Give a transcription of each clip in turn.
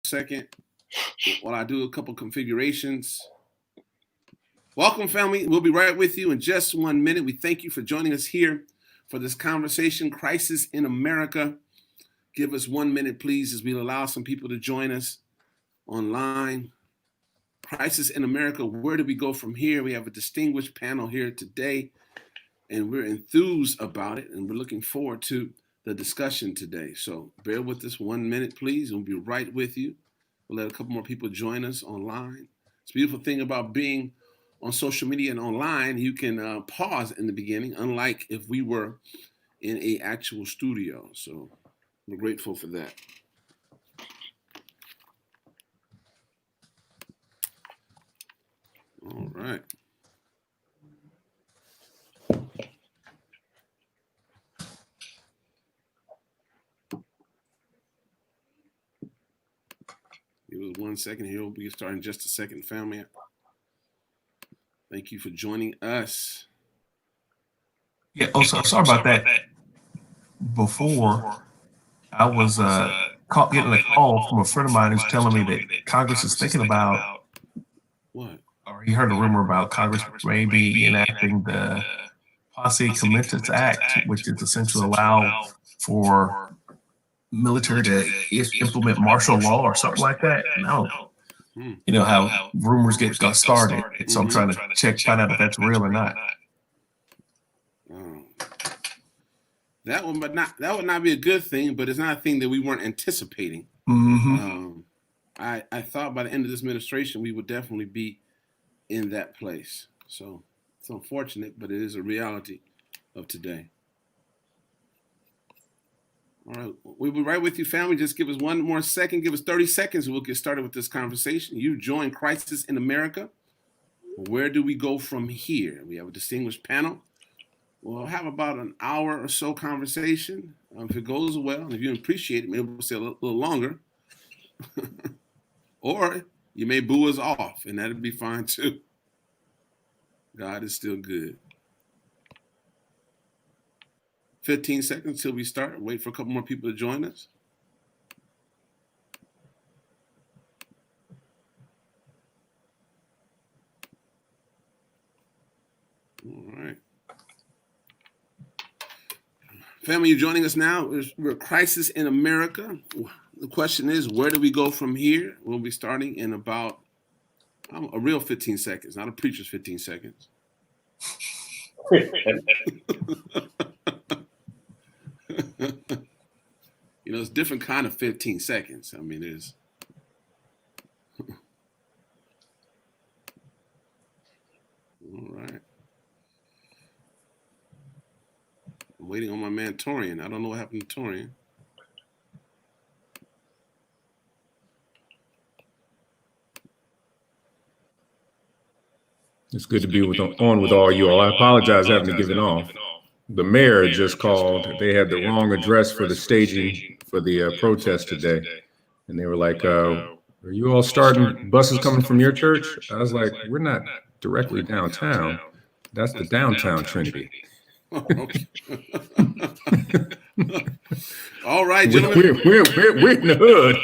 second while I do a couple configurations. Welcome, family. We'll be right with you in just 1 minute. We thank you for joining us here for this conversation, Crisis in America. Give us 1 minute, please, as we allow some people to join us online. Crisis in America, where do we go from here? We have a distinguished panel here today, and we're enthused about it, and we're looking forward to the discussion today. So bear with us 1 minute, please, and we'll be right with you. We'll let a couple more people join us online. It's a beautiful thing about being on social media and online. You can pause in the beginning, unlike if we were in an actual studio. So we're grateful for that. All right. Give us 1 second here. We'll be starting in just a second, family. Thank you for joining us. Yeah. Oh, sorry about that. Before, I was getting a call from a friend of mine who's telling me that Congress is thinking about what? Or he heard a rumor about Congress maybe enacting the Posse Comitatus Act, which is essentially allow for military to implement martial law or something like that. No. You know how rumors get started. So I'm trying to find out if that's real or not. That would not be a good thing, but it's not a thing that we weren't anticipating. I thought by the end of this administration we would definitely be in that place. So it's unfortunate, but it is a reality of today. All right, we'll be right with you, family. Just give us 1 more second. Give us 30 seconds and we'll get started with this conversation. You join Crisis in America. Where do we go from here? We have a distinguished panel. We'll have about an hour or so conversation. If it goes well, and if you appreciate it, maybe we'll stay a little longer. Or you may boo us off, and that'd be fine too. God is still good. 15 seconds till we start. Wait for a couple more people to join us. All right. Family, you're joining us now. We're Crisis in America. The question is, where do we go from here? We'll be starting in about a real 15 seconds, not a preacher's 15 seconds. You know, it's different kind of 15 seconds. I mean, there's all right. I'm waiting on my man Torian. I don't know what happened to Torian. It's good to be on with all you all. I apologize having to give it off. The mayor just called. They had the wrong address for the staging for the protest today. And they were like, are you all starting buses coming from your church? I was like, we're not directly downtown. That's the downtown Trinity. All right, gentlemen. We're in the hood.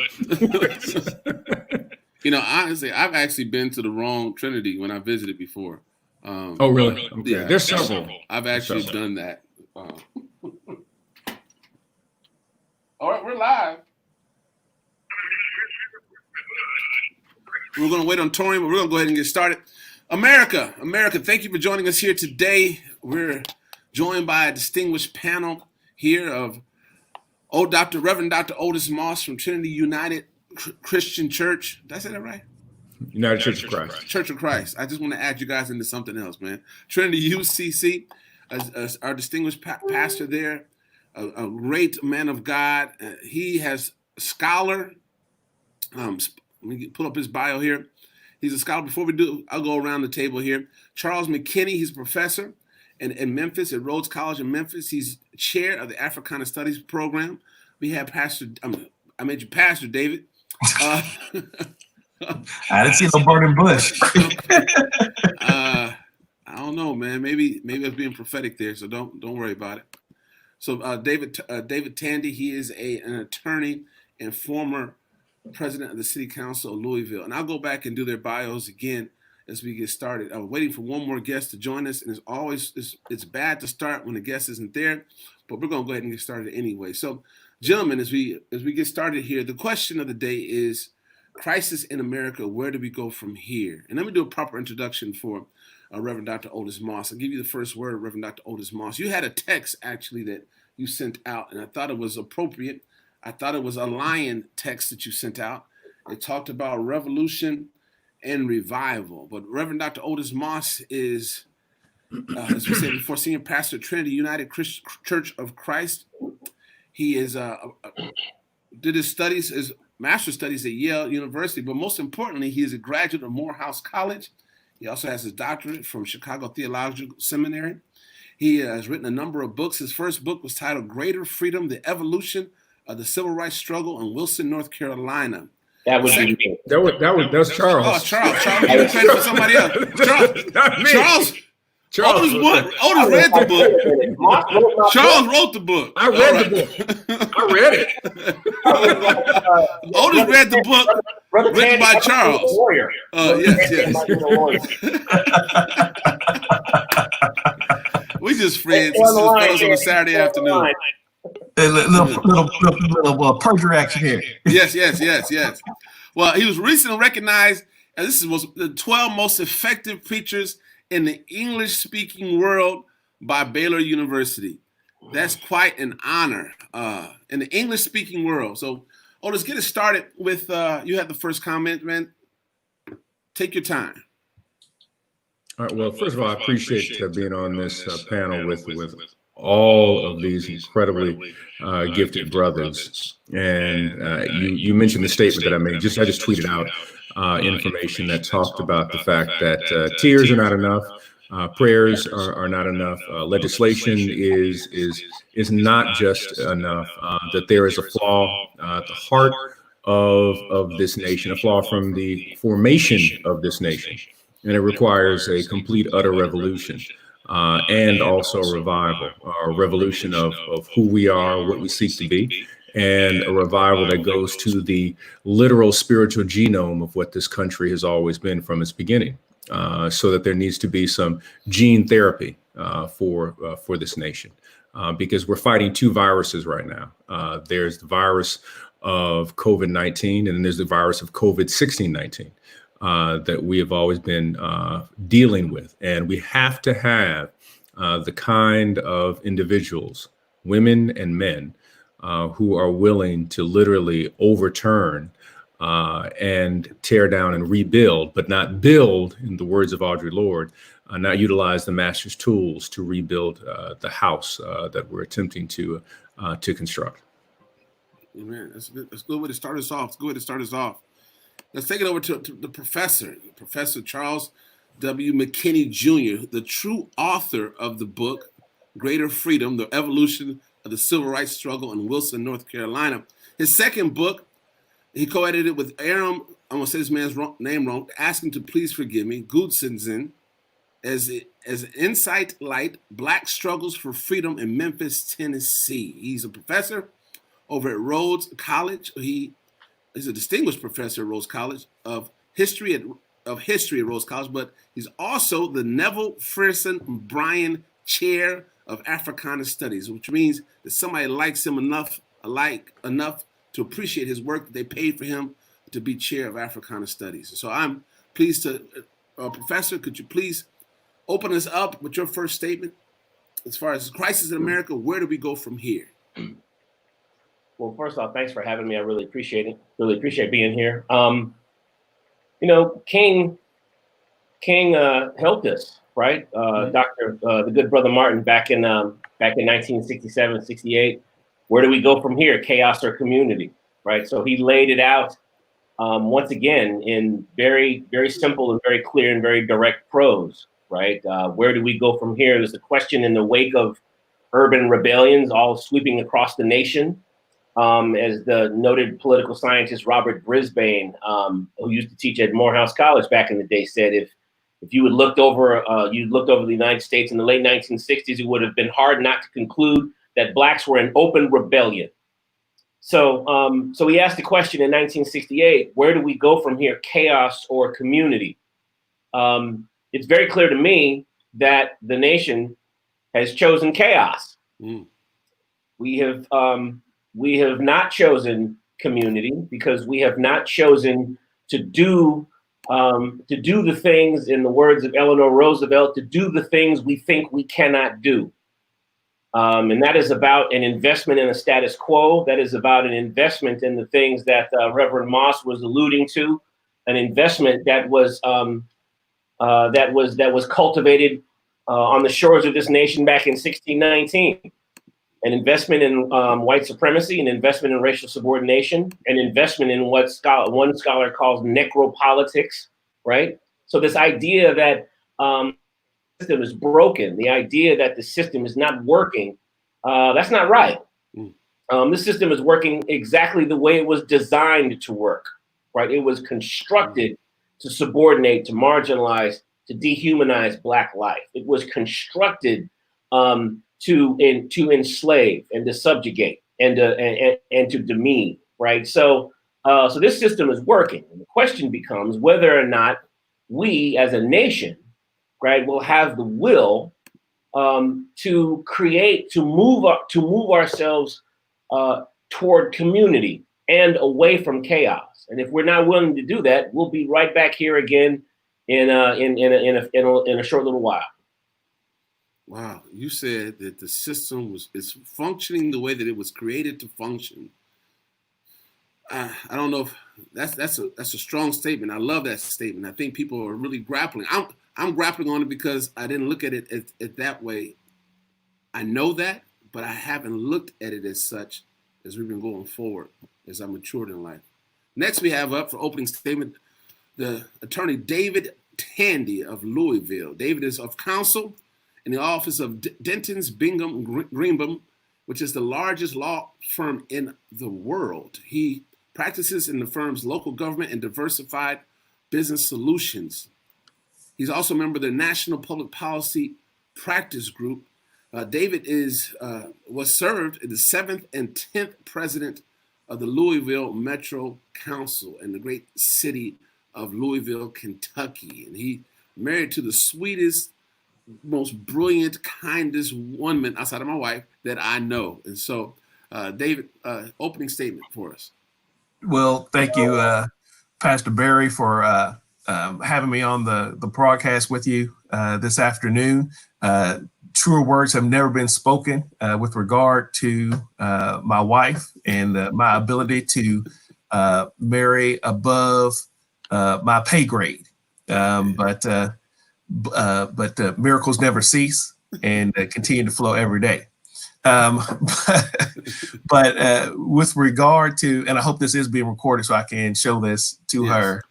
You know, honestly, I've actually been to the wrong Trinity when I visited before. Oh, really? Okay. Yeah, there's several. I've actually done that. All right, we're live. We're going to wait on Torian, but we're going to go ahead and get started. America, thank you for joining us here today. We're joined by a distinguished panel here of Reverend Dr. Otis Moss from Trinity United Christian Church. Did I say that right? United Church of Christ. Church of Christ. I just want to add you guys into something else, man. Trinity UCC, our distinguished pastor there, a great man of God. He has a scholar. Let me pull up his bio here. He's a scholar. Before we do, I'll go around the table here. Charles McKinney, he's a professor in Memphis, at Rhodes College in Memphis. He's chair of the Africana Studies program. We have I made you Pastor David. I didn't see no burning bush. I don't know, man. Maybe I was being prophetic there, so don't worry about it. So David Tandy, he is an attorney and former president of the City Council of Louisville. And I'll go back and do their bios again as we get started. I'm waiting for one more guest to join us, and it's bad to start when the guest isn't there, but we're going to go ahead and get started anyway. So, gentlemen, as we get started here, the question of the day is crisis in America. Where do we go from here? And let me do a proper introduction for Reverend Dr. Otis Moss. I'll give you the first word, Reverend Dr. Otis Moss. You had a text actually that you sent out, and I thought it was appropriate. I thought it was a lion text that you sent out. It talked about revolution and revival. But Reverend Dr. Otis Moss is, as we said before, senior pastor at Trinity United Church of Christ. He is did his studies, his master's studies at Yale University, but most importantly, he is a graduate of Morehouse College. He also has his doctorate from Chicago Theological Seminary. He has written a number of books. His first book was titled Greater Freedom, The Evolution of the Civil Rights Struggle in Wilson, North Carolina. That was me. That's Charles. Oh, Charles. Charles, give credit for somebody else. Charles read the book. Charles wrote the book. I read the book. I read it. Otis read the book written by Charles. Yes. We just friends. This is fellas on a Saturday afternoon. A little perjury action here. Yes. Well, he was recently recognized as this is the 12 most effective preachers in the English-speaking world by Baylor University. That's quite an honor in the English-speaking world. So, let's get it started with you have the first comment, man. Take your time. All right. Well, first of all, I appreciate being on this panel with all of these incredibly gifted brothers. And you mentioned the statement that I made. I just tweeted out information that talked about the fact that tears are not enough, prayers are not enough, legislation is not just enough. That there is a flaw at the heart of this nation, a flaw from the formation of this nation, and it requires a complete, utter revolution. And also a revival, a revolution of who we are, what we seek to be, and a revival that goes to the literal spiritual genome of what this country has always been from its beginning. So that there needs to be some gene therapy for this nation, because we're fighting two viruses right now. There's the virus of COVID-19, and then there's the virus of COVID-16-19. That we have always been dealing with. And we have to have the kind of individuals, women and men, who are willing to literally overturn and tear down and rebuild, but not build, in the words of Audre Lorde, not utilize the master's tools to rebuild the house that we're attempting to construct. Amen. That's a good way to start us off. Let's take it over to the professor, Professor Charles W. McKinney Jr., the true author of the book, Greater Freedom, The Evolution of the Civil Rights Struggle in Wilson, North Carolina. His second book, he co-edited with Aram, I'm going to say this man's name wrong, ask him to please forgive me, Gudsensen, as Insight Light, Black Struggles for Freedom in Memphis, Tennessee. He's a professor over at Rhodes College. He's a distinguished professor at Rhodes College of history at Rhodes College, but he's also the Neville Frierson Bryan Chair of Africana Studies, which means that somebody likes him enough to appreciate his work that they paid for him to be chair of Africana Studies. So I'm pleased to, Professor, could you please open us up with your first statement as far as crisis in America? Where do we go from here? Well, first off, thanks for having me. I really appreciate it. Really appreciate being here. King helped us, right? The good brother Martin back in 1967, 68. Where do we go from here? Chaos or community, right? So he laid it out once again in very, very simple and very clear and very direct prose, right? Where do we go from here? There's a question in the wake of urban rebellions all sweeping across the nation. As the noted political scientist Robert Brisbane, who used to teach at Morehouse College back in the day, said if you had looked over the United States in the late 1960s, it would have been hard not to conclude that blacks were in open rebellion. So he asked the question in 1968, where do we go from here, chaos or community? It's very clear to me that the nation has chosen chaos. Mm. We have not chosen community because we have not chosen to do the things, in the words of Eleanor Roosevelt, to do the things we think we cannot do. And that is about an investment in the status quo. That is about an investment in the things that Reverend Moss was alluding to, an investment that was cultivated on the shores of this nation back in 1619. An investment in white supremacy, an investment in racial subordination, an investment in what one scholar calls necropolitics, right? So this idea that the system is broken, the idea that the system is not working, that's not right. The system is working exactly the way it was designed to work, right? It was constructed to subordinate, to marginalize, to dehumanize Black life. It was constructed to enslave and to subjugate and to demean, right? So this system is working. And the question becomes whether or not we as a nation, right, will have the will to move ourselves toward community and away from chaos. And if we're not willing to do that, we'll be right back here again in a short little while. Wow, you said that the system is functioning the way that it was created to function. I don't know if that's a strong statement. I love that statement. I think people are really grappling. I'm grappling on it because I didn't look at it that way. I know that, but I haven't looked at it as such as we've been going forward as I matured in life. Next, we have up for opening statement the attorney David Tandy of Louisville. David is of counsel in the office of Denton's Bingham Greenbaum, which is the largest law firm in the world. He practices in the firm's local government and diversified business solutions. He's also a member of the National Public Policy Practice Group. David was served as the 7th and 10th president of the Louisville Metro Council in the great city of Louisville, Kentucky. And he married to the sweetest, most brilliant, kindest woman outside of my wife that I know. And so, David, opening statement for us. Well, thank you, Pastor Barry, for having me on the broadcast with you this afternoon. Truer words have never been spoken with regard to my wife and my ability to marry above my pay grade. But miracles never cease and continue to flow every day. But with regard to, and I hope this is being recorded so I can show this to her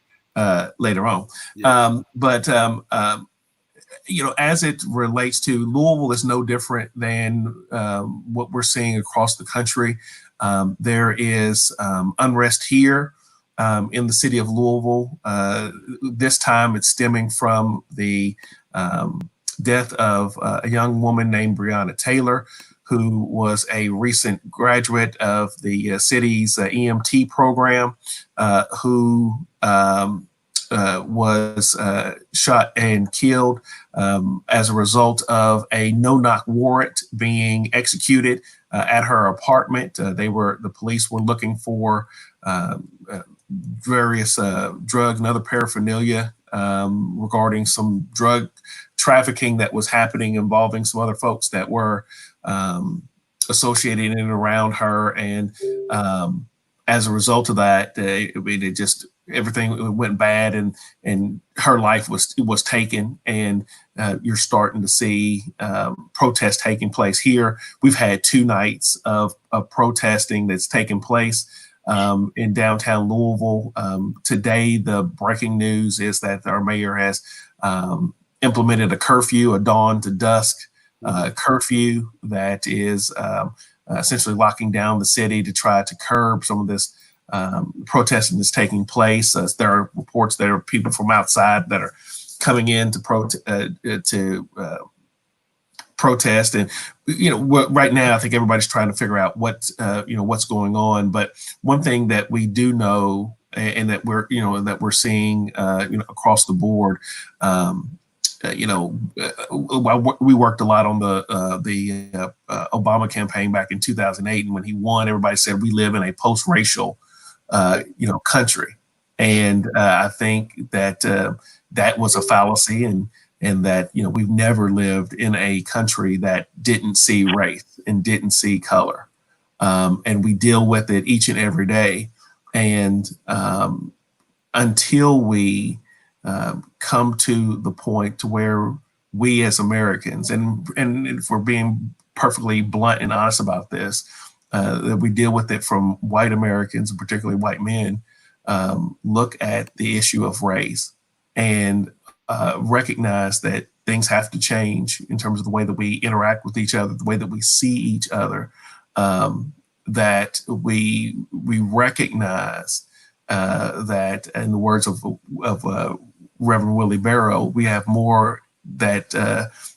later on. As it relates to Louisville, is no different than what we're seeing across the country. There is unrest here in the city of Louisville. This time it's stemming from the death of a young woman named Breonna Taylor, who was a recent graduate of the city's EMT program, who was shot and killed as a result of a no-knock warrant being executed at her apartment. The police were looking for various drugs and other paraphernalia regarding some drug trafficking that was happening involving some other folks that were associated in and around her. And as a result of that, everything went bad, and her life was taken. And you're starting to see protests taking place here. We've had 2 nights of protesting that's taken place in downtown Louisville. Today, the breaking news is that our mayor has implemented a curfew, a dawn to dusk curfew that is essentially locking down the city to try to curb some of this protesting that's taking place. There are reports there are people from outside that are coming in to protest. And, right now, I think everybody's trying to figure out what's going on. But one thing that we do know, and that we're seeing, across the board, we worked a lot on the Obama campaign back in 2008, and when he won, everybody said we live in a post-racial, country, and I think that that was a fallacy, and that we've never lived in a country that didn't see race and didn't see color, and we deal with it each and every day, and until we come to the point to where we as Americans, and if we're being perfectly blunt and honest about this, that we deal with it from white Americans, and particularly white men, look at the issue of race and recognize that things have to change in terms of the way that we interact with each other, the way that we see each other, that we recognize that, in the words of Reverend Willie Barrow, we have more that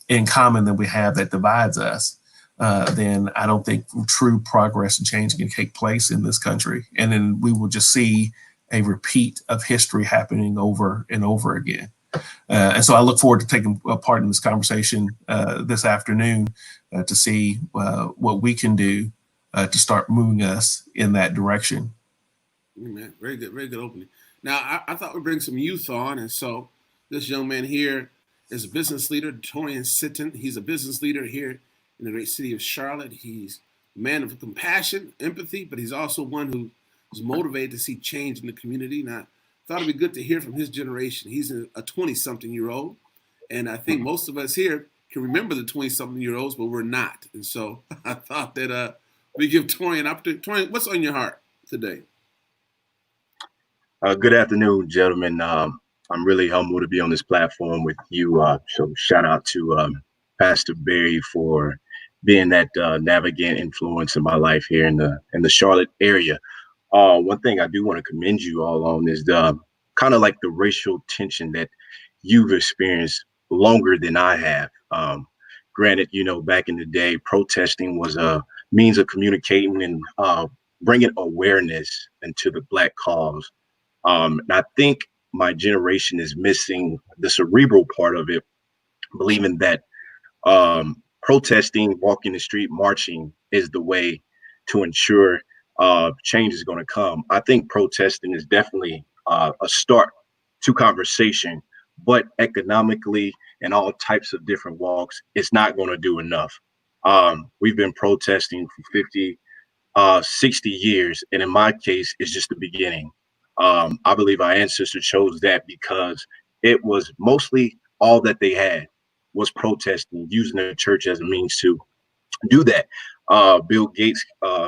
in common than we have that divides us. Then I don't think true progress and change can take place in this country. And then we will just see a repeat of history happening over and over again. And so I look forward to taking part in this conversation this afternoon to see what we can do to start moving us in that direction. Man, very good opening. Now, I thought we'd bring some youth on, and so this young man here is a business leader, Torian Sitton. He's a business leader here in the great city of Charlotte. He's a man of compassion, empathy, but he's also one who is motivated to see change in the community. And I thought it'd be good to hear from his generation. He's a 20-something-year-old, and I think most of us here can remember the 20-something-year-olds, but we're not. And so I thought that we give Torian an opportunity. Torian, what's on your heart today? Good afternoon, gentlemen. I'm really humbled to be on this platform with you. So shout out to Pastor Barry for being that navigating influence in my life here in the Charlotte area. One thing I do want to commend you all on is the kind of like the racial tension that you've experienced longer than I have. Granted, back in the day, protesting was a means of communicating and bringing awareness into the Black cause. And I think my generation is missing the cerebral part of it, believing that protesting, walking the street, marching is the way to ensure change is going to come. I think protesting is definitely a start to conversation, but economically and all types of different walks, it's not going to do enough. We've been protesting for 50, 60 years, and in my case, it's just the beginning. I believe our ancestors chose that because it was mostly all that they had was protesting, using the church as a means to do that. Bill Gates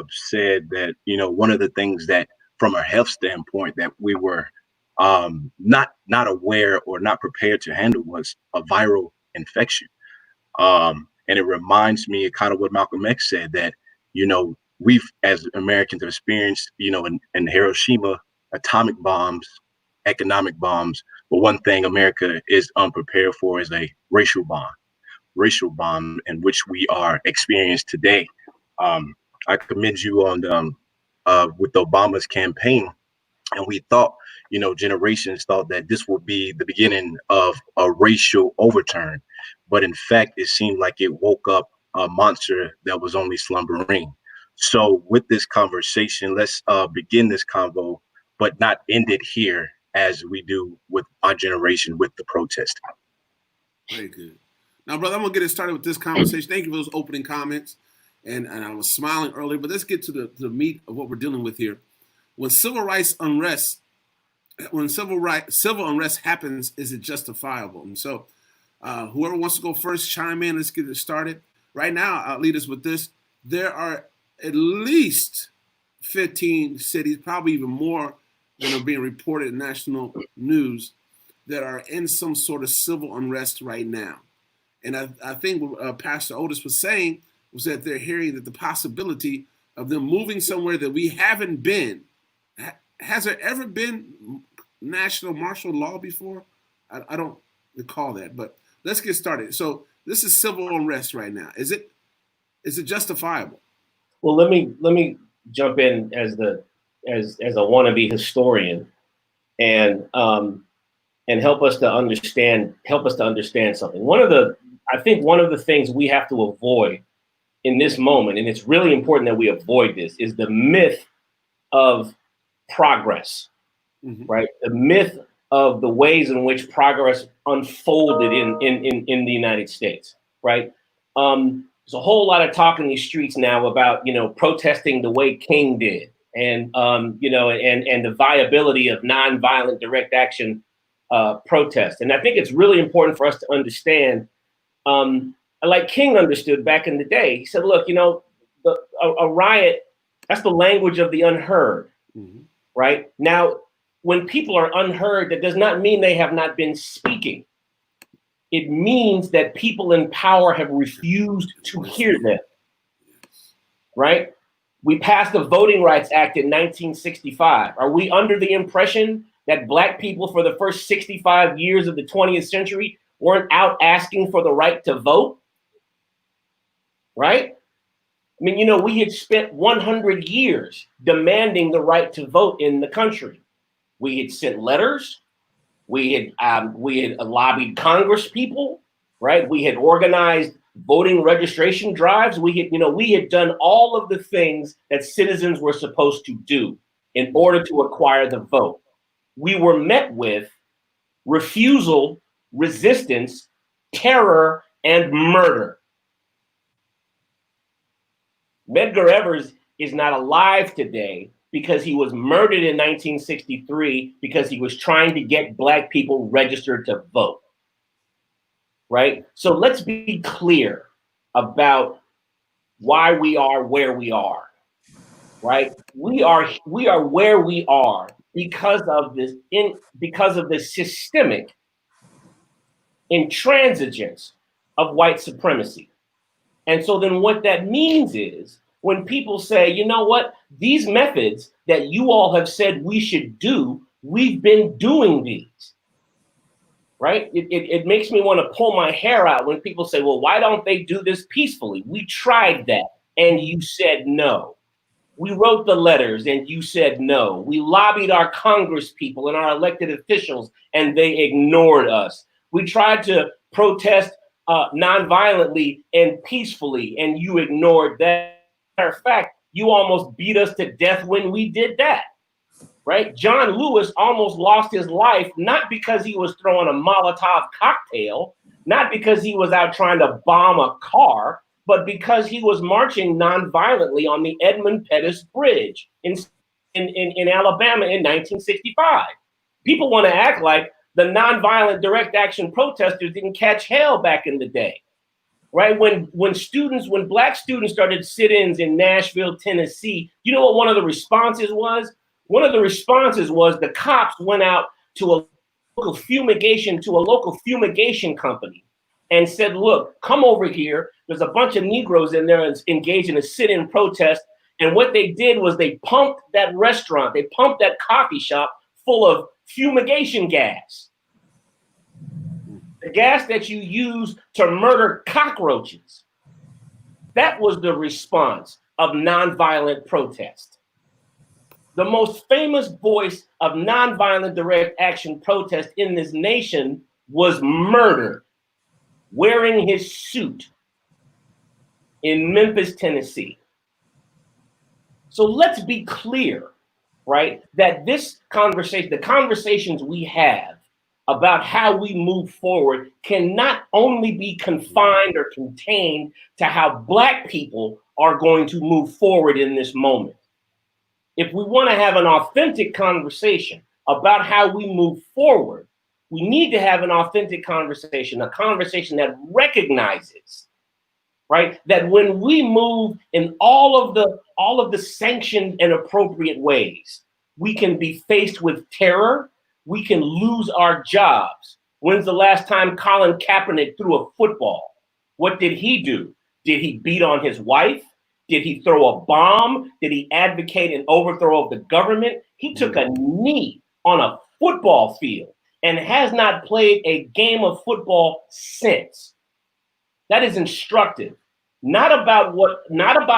said that, one of the things that from a health standpoint that we were not aware or not prepared to handle was a viral infection. And it reminds me of kind of what Malcolm X said, that, we've as Americans have experienced, in Hiroshima, atomic bombs, economic bombs. But one thing America is unprepared for is a racial bomb in which we are experienced today. I commend you on with Obama's campaign. And we thought, generations thought that this would be the beginning of a racial overturn. But in fact, it seemed like it woke up a monster that was only slumbering. So with this conversation, let's begin this convo, but not end it here as we do with our generation with the protesting. Very good. Now, brother, I'm going to get it started with this conversation. Thank you for those opening comments. And I was smiling earlier, but let's get to the meat of what we're dealing with here. When civil unrest happens, is it justifiable? And so whoever wants to go first, chime in. Let's get it started. Right now, I'll lead us with this. There are at least 15 cities, probably even more than are being reported in national news, that are in some sort of civil unrest right now. And I think what Pastor Otis was saying was that they're hearing that the possibility of them moving somewhere that we haven't been. Has there ever been national martial law before? I don't recall that, but let's get started. So this is civil unrest right now. Is it justifiable? Well, let me jump in as a wannabe historian and help us to understand something. I think one of the things we have to avoid in this moment, and it's really important that we avoid this, is the myth of progress, right? The myth of the ways in which progress unfolded in the United States, right? There's a whole lot of talk in these streets now about, protesting the way King did, and and the viability of nonviolent direct action protest. And I think it's really important for us to understand, like King understood back in the day. He said, look, a riot, that's the language of the unheard, right? Now, when people are unheard, that does not mean they have not been speaking. It means that people in power have refused to hear them, right? We passed the Voting Rights Act in 1965. Are we under the impression that Black people for the first 65 years of the 20th century weren't out asking for the right to vote? Right? I mean, we had spent 100 years demanding the right to vote in the country. We had sent letters. We had lobbied Congress people, right? We had organized voting registration drives. We had done all of the things that citizens were supposed to do in order to acquire the vote. We were met with refusal, resistance, terror, and murder. Medgar Evers is not alive today because he was murdered in 1963 because he was trying to get Black people registered to vote, right? So let's be clear about why we are where we are, right? We are where we are because of this systemic intransigence of white supremacy. And so then what that means is when people say, you know what, these methods that you all have said we should do, we've been doing these, right? It makes me want to pull my hair out when people say, well, why don't they do this peacefully? We tried that and you said no. We wrote the letters and you said no. We lobbied our Congress people and our elected officials and they ignored us. We tried to protest nonviolently and peacefully and you ignored that. Matter of fact, you almost beat us to death when we did that, right? John Lewis almost lost his life, not because he was throwing a Molotov cocktail, not because he was out trying to bomb a car, but because he was marching nonviolently on the Edmund Pettus Bridge in Alabama in 1965. People want to act like the nonviolent direct action protesters didn't catch hell back in the day. Right? When Black students started sit-ins in Nashville, Tennessee, you know what one of the responses was? One of the responses was the cops went out to a local fumigation company and said, look, come over here. There's a bunch of Negroes in there engaged in a sit-in protest. And what they did was they pumped that restaurant, they pumped that coffee shop full of fumigation gas. The gas that you use to murder cockroaches. That was the response of nonviolent protest. The most famous voice of nonviolent direct action protest in this nation was murdered wearing his suit in Memphis, Tennessee. So let's be clear, right, that this conversation, the conversations we have about how we move forward can not only be confined or contained to how Black people are going to move forward in this moment. If we want to have an authentic conversation about how we move forward, we need to have an authentic conversation, a conversation that recognizes, right, that when we move in all of the sanctioned and appropriate ways, we can be faced with terror. We can lose our jobs. When's the last time Colin Kaepernick threw a football? What did he do? Did he beat on his wife? Did he throw a bomb? Did he advocate an overthrow of the government? He took a knee on a football field and has not played a game of football since. that is instructive, not about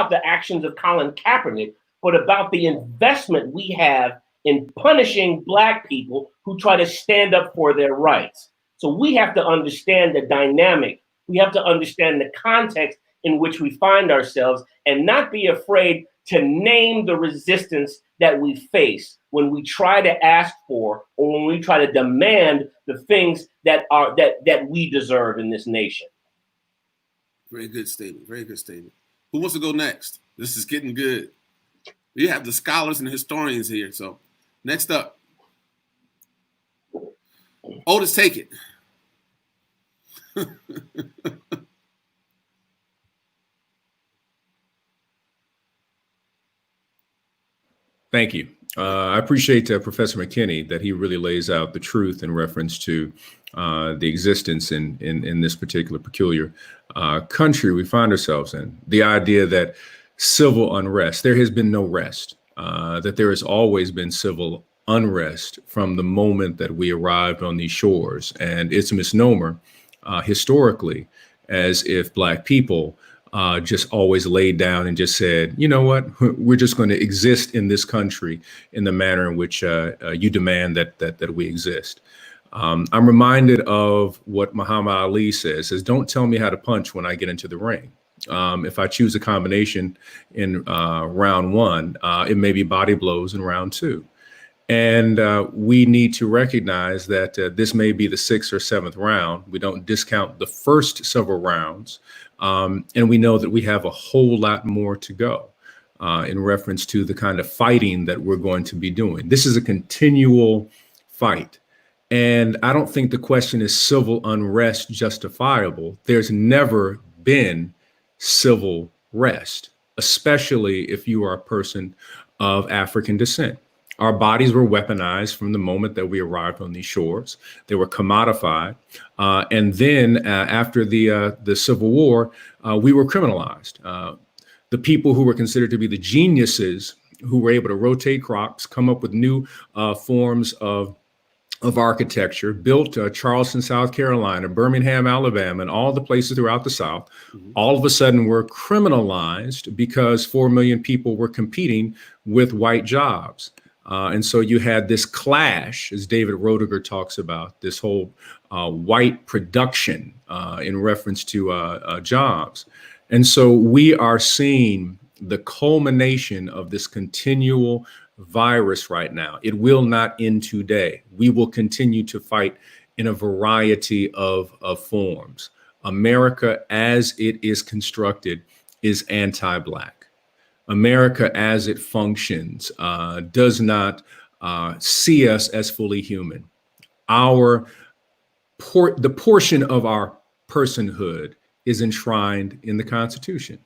the actions of Colin Kaepernick, but about the investment we have in punishing Black people who try to stand up for their rights. So we have to understand the dynamic. We have to understand the context in which we find ourselves and not be afraid to name the resistance that we face when we try to ask for or when we try to demand the things that we deserve in this nation. Very good statement. Very good statement. Who wants to go next? This is getting good. We have the scholars and historians here. So next up, Otis, take it. Thank you. I appreciate Professor McKinney that he really lays out the truth in reference to the existence in this particular peculiar country we find ourselves in. The idea that civil unrest, there has been no rest, that there has always been civil unrest from the moment that we arrived on these shores. And it's a misnomer historically, as if Black people just always laid down and just said, you know what, we're just going to exist in this country in the manner in which you demand that we exist. I'm reminded of what Muhammad Ali says, don't tell me how to punch when I get into the ring. If I choose a combination in round one, it may be body blows in round two. And we need to recognize that this may be the 6th or 7th round. We don't discount the first several rounds. And we know that we have a whole lot more to go in reference to the kind of fighting that we're going to be doing. This is a continual fight. And I don't think the question is civil unrest justifiable. There's never been civil rest, especially if you are a person of African descent. Our bodies were weaponized from the moment that we arrived on these shores. They were commodified. And then after the Civil War, we were criminalized. The people who were considered to be the geniuses who were able to rotate crops, come up with new forms of architecture, built Charleston, South Carolina, Birmingham, Alabama, and all the places throughout the South, all of a sudden were criminalized because 4 million people were competing with white jobs. And so you had this clash, as David Roediger talks about, this whole white production in reference to jobs. And so we are seeing the culmination of this continual virus right now. It will not end today. We will continue to fight in a variety of forms. America, as it is constructed, is anti-Black. America, as it functions, does not see us as fully human. The portion of our personhood is enshrined in the Constitution,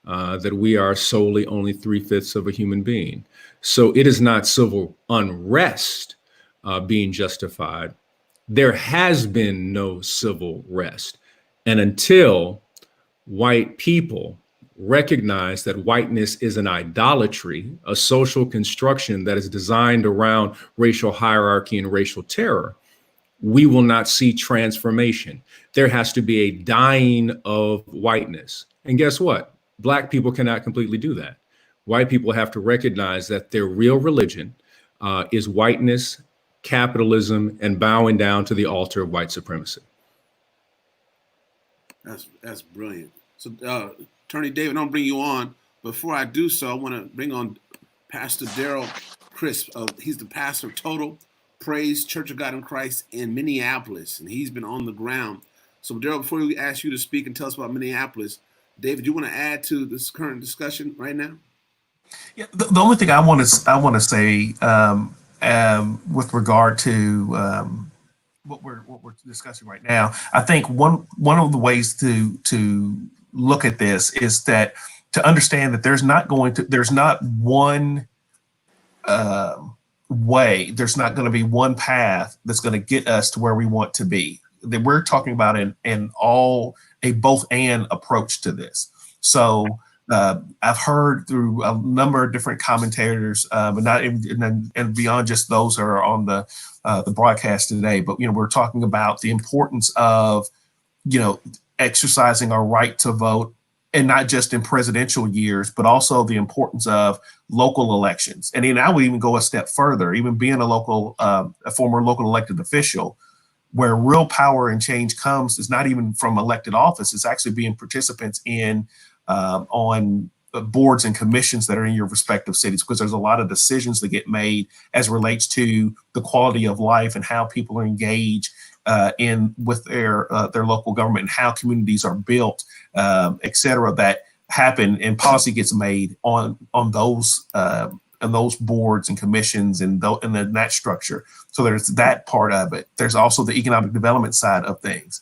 that we are solely only 3/5 of a human being. So it is not civil unrest being justified. There has been no civil rest. And until white people recognize that whiteness is an idolatry, a social construction that is designed around racial hierarchy and racial terror, we will not see transformation. There has to be a dying of whiteness. And guess what? Black people cannot completely do that. White people have to recognize that their real religion is whiteness, capitalism, and bowing down to the altar of white supremacy. That's brilliant. So, Attorney David, I'll bring you on. Before I do so, I want to bring on Pastor Darrell Crisp. He's the pastor of Total Praise Church of God in Christ in Minneapolis, and he's been on the ground. So, Darrell, before we ask you to speak and tell us about Minneapolis, David, you want to add to this current discussion right now? Yeah, the only thing I want to say with regard to what we're discussing right now, I think one of the ways to look at this is that to understand that there's not one way, there's not going to be one path that's going to get us to where we want to be. That we're talking about a both and approach to this. So I've heard through a number of different commentators, but not even, and beyond just those that are on the broadcast today. But we're talking about the importance of exercising our right to vote, and not just in presidential years, but also the importance of local elections. And then I would even go a step further, even being a former local elected official, where real power and change comes is not even from elected office. It's actually being participants in on boards and commissions that are in your respective cities, because there's a lot of decisions that get made as relates to the quality of life and how people are engaged in with their local government, and how communities are built, et cetera, that happen, and policy gets made on those and those boards and commissions and then that structure. So there's that part of it. There's also the economic development side of things.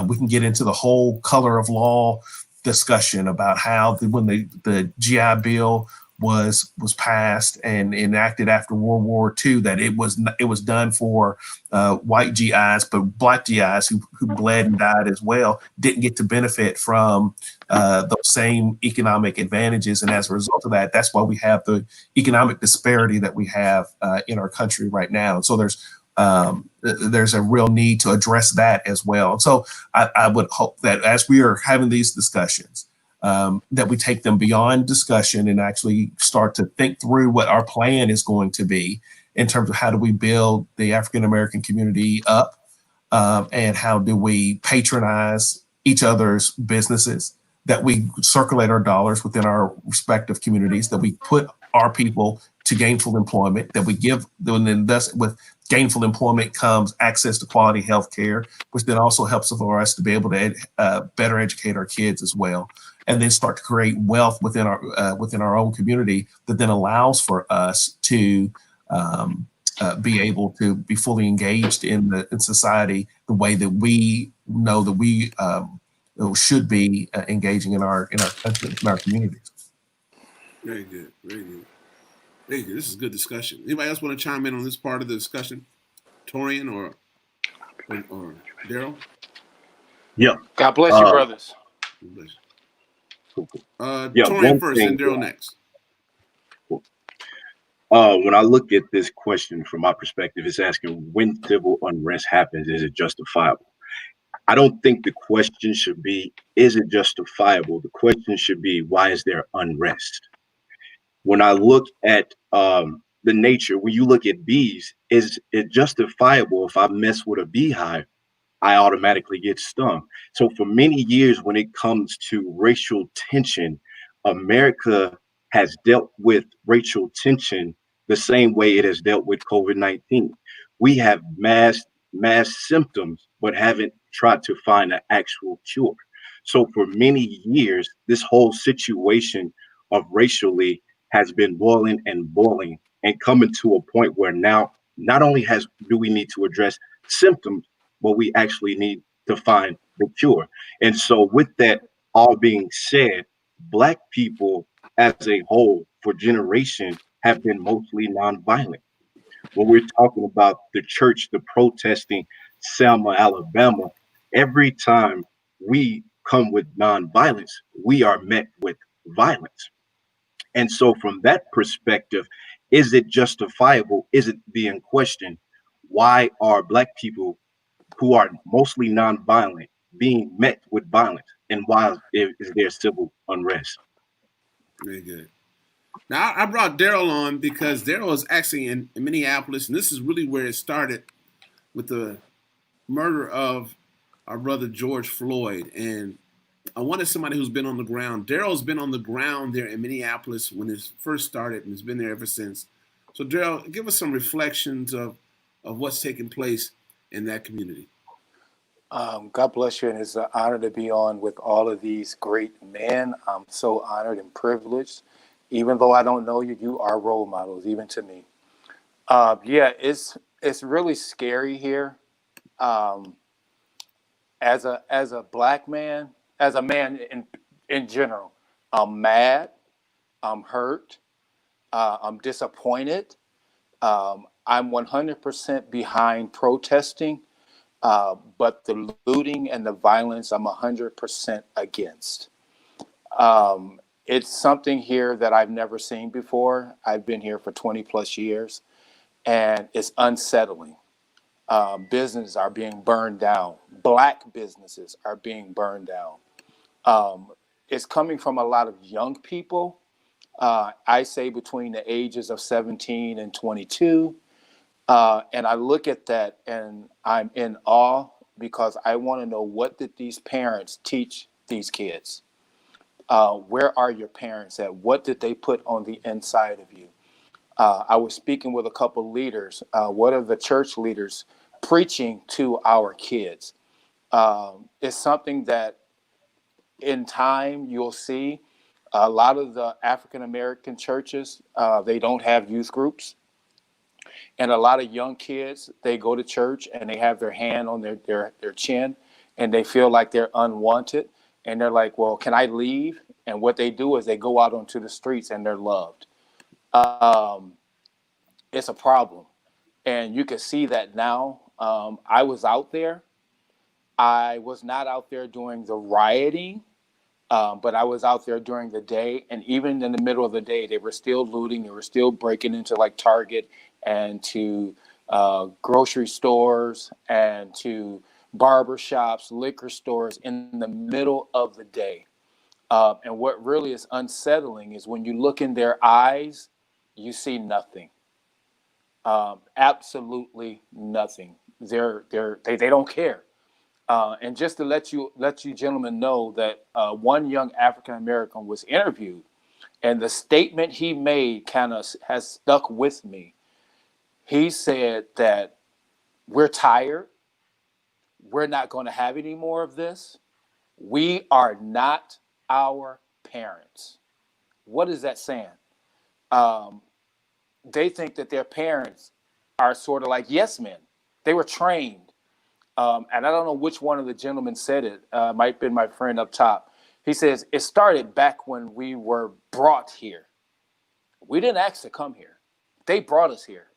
We can get into the whole color of law discussion about how when the GI Bill was passed and enacted after World War II, that it was done for white GIs, but black GIs who bled and died as well didn't get to benefit from those same economic advantages. And as a result of that, that's why we have the economic disparity that we have in our country right now. And so there's a real need to address that as well. And so I would hope that as we are having these discussions, that we take them beyond discussion and actually start to think through what our plan is going to be in terms of how do we build the African-American community up, and how do we patronize each other's businesses, that we circulate our dollars within our respective communities, that we put our people to gainful employment, that we give, and then thus with gainful employment comes access to quality health care, which then also helps for us to be able to better educate our kids as well, and then start to create wealth within our own community that then allows for us to be able to be fully engaged in society the way that we know that we should be engaging in our country, in our communities. Very good, very good. Very good. This is good discussion. Anybody else want to chime in on this part of the discussion? Torian or Darrell? Yeah. God bless you, brothers. Bless Cool. you. Yeah, Torian first and Darrell next. When I look at this question from my perspective, it's asking, when civil unrest happens, is it justifiable? I don't think the question should be, is it justifiable? The question should be, why is there unrest? When I look at the nature, when you look at bees, is it justifiable if I mess with a beehive, I automatically get stung? So for many years, when it comes to racial tension, America has dealt with racial tension the same way it has dealt with COVID-19. We have mass symptoms, but haven't tried to find an actual cure. So for many years, this whole situation of racially has been boiling and boiling and coming to a point where now not only do we need to address symptoms, but we actually need to find the cure. And so with that all being said, Black people as a whole for generations have been mostly nonviolent. When we're talking about the church, the protesting, Selma, Alabama, every time we come with nonviolence, we are met with violence. And so from that perspective, is it justifiable? Is it being questioned? Why are Black people who are mostly nonviolent being met with violence? And why is there civil unrest? Very good. Now, I brought Darrell on because Darrell is actually in Minneapolis, and this is really where it started with the murder of our brother George Floyd. And I wanted somebody who's been on the ground. Darrell's been on the ground there in Minneapolis when it first started and has been there ever since. So, Darrell, give us some reflections of what's taking place in that community. God bless you, and it's an honor to be on with all of these great men. I'm so honored and privileged. Even though I don't know you, you are role models, even to me. Yeah, it's really scary here. As a Black man, as a man in general, I'm mad, I'm hurt, I'm disappointed. I'm 100% behind protesting, but the looting and the violence, I'm 100% against. It's something here that I've never seen before. I've been here for 20 plus years, and it's unsettling. businesses are being burned down. Black businesses are being burned down. It's coming from a lot of young people. I say between the ages of 17 and 22. And I look at that and I'm in awe because I want to know, what did these parents teach these kids? Where are your parents at? What did they put on the inside of you? I was speaking with a couple leaders. What are the church leaders preaching to our kids? It's something that in time you'll see. A lot of the African American churches, they don't have youth groups. And a lot of young kids, they go to church and they have their hand on their chin and they feel like they're unwanted. And they're like, well, can I leave? And what they do is they go out onto the streets and they're loved. It's a problem. And you can see that now. I was out there. I was not out there during the rioting, but I was out there during the day. And even in the middle of the day, they were still looting. They were still breaking into like Target and to grocery stores and to barber shops, liquor stores in the middle of the day. And what really is unsettling is when you look in their eyes, you see nothing. Absolutely nothing. They don't care. And just to let you gentlemen know that one young African American was interviewed, and the statement he made kind of has stuck with me. He said that we're tired. We're not going to have any more of this. We are not our parents. What is that saying? They think that their parents are sort of like yes men. They were trained. And I don't know which one of the gentlemen said it. Might have been my friend up top. He says, it started back when we were brought here. We didn't ask to come here. They brought us here.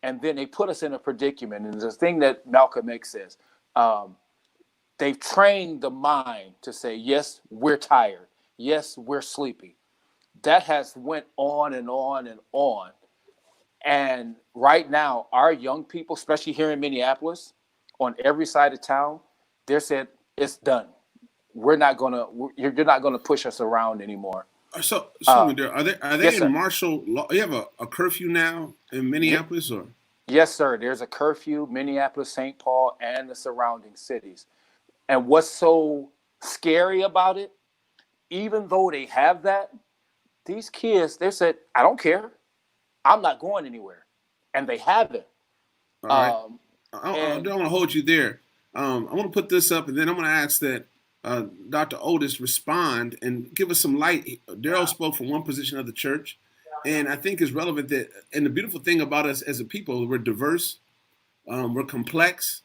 And then they put us in a predicament. And the thing that Malcolm X says, they've trained the mind to say, yes, we're tired. Yes, we're sleepy. That has went on and on and on. And right now, our young people, especially here in Minneapolis, on every side of town, they're saying, it's done. You're not gonna push us around anymore. So are they yes, in martial law? You have a curfew now in Minneapolis, or? Yes, sir. There's a curfew, Minneapolis, St. Paul, and the surrounding cities. And what's so scary about it, even though they have that, these kids, they said, I don't care. I'm not going anywhere. And they haven't. All right. I don't want to hold you there. I want to put this up, and then I'm going to ask that Dr. Otis respond and give us some light. Darrell spoke from one position of the church, and I think it's relevant that, and the beautiful thing about us as a people, we're diverse, we're complex,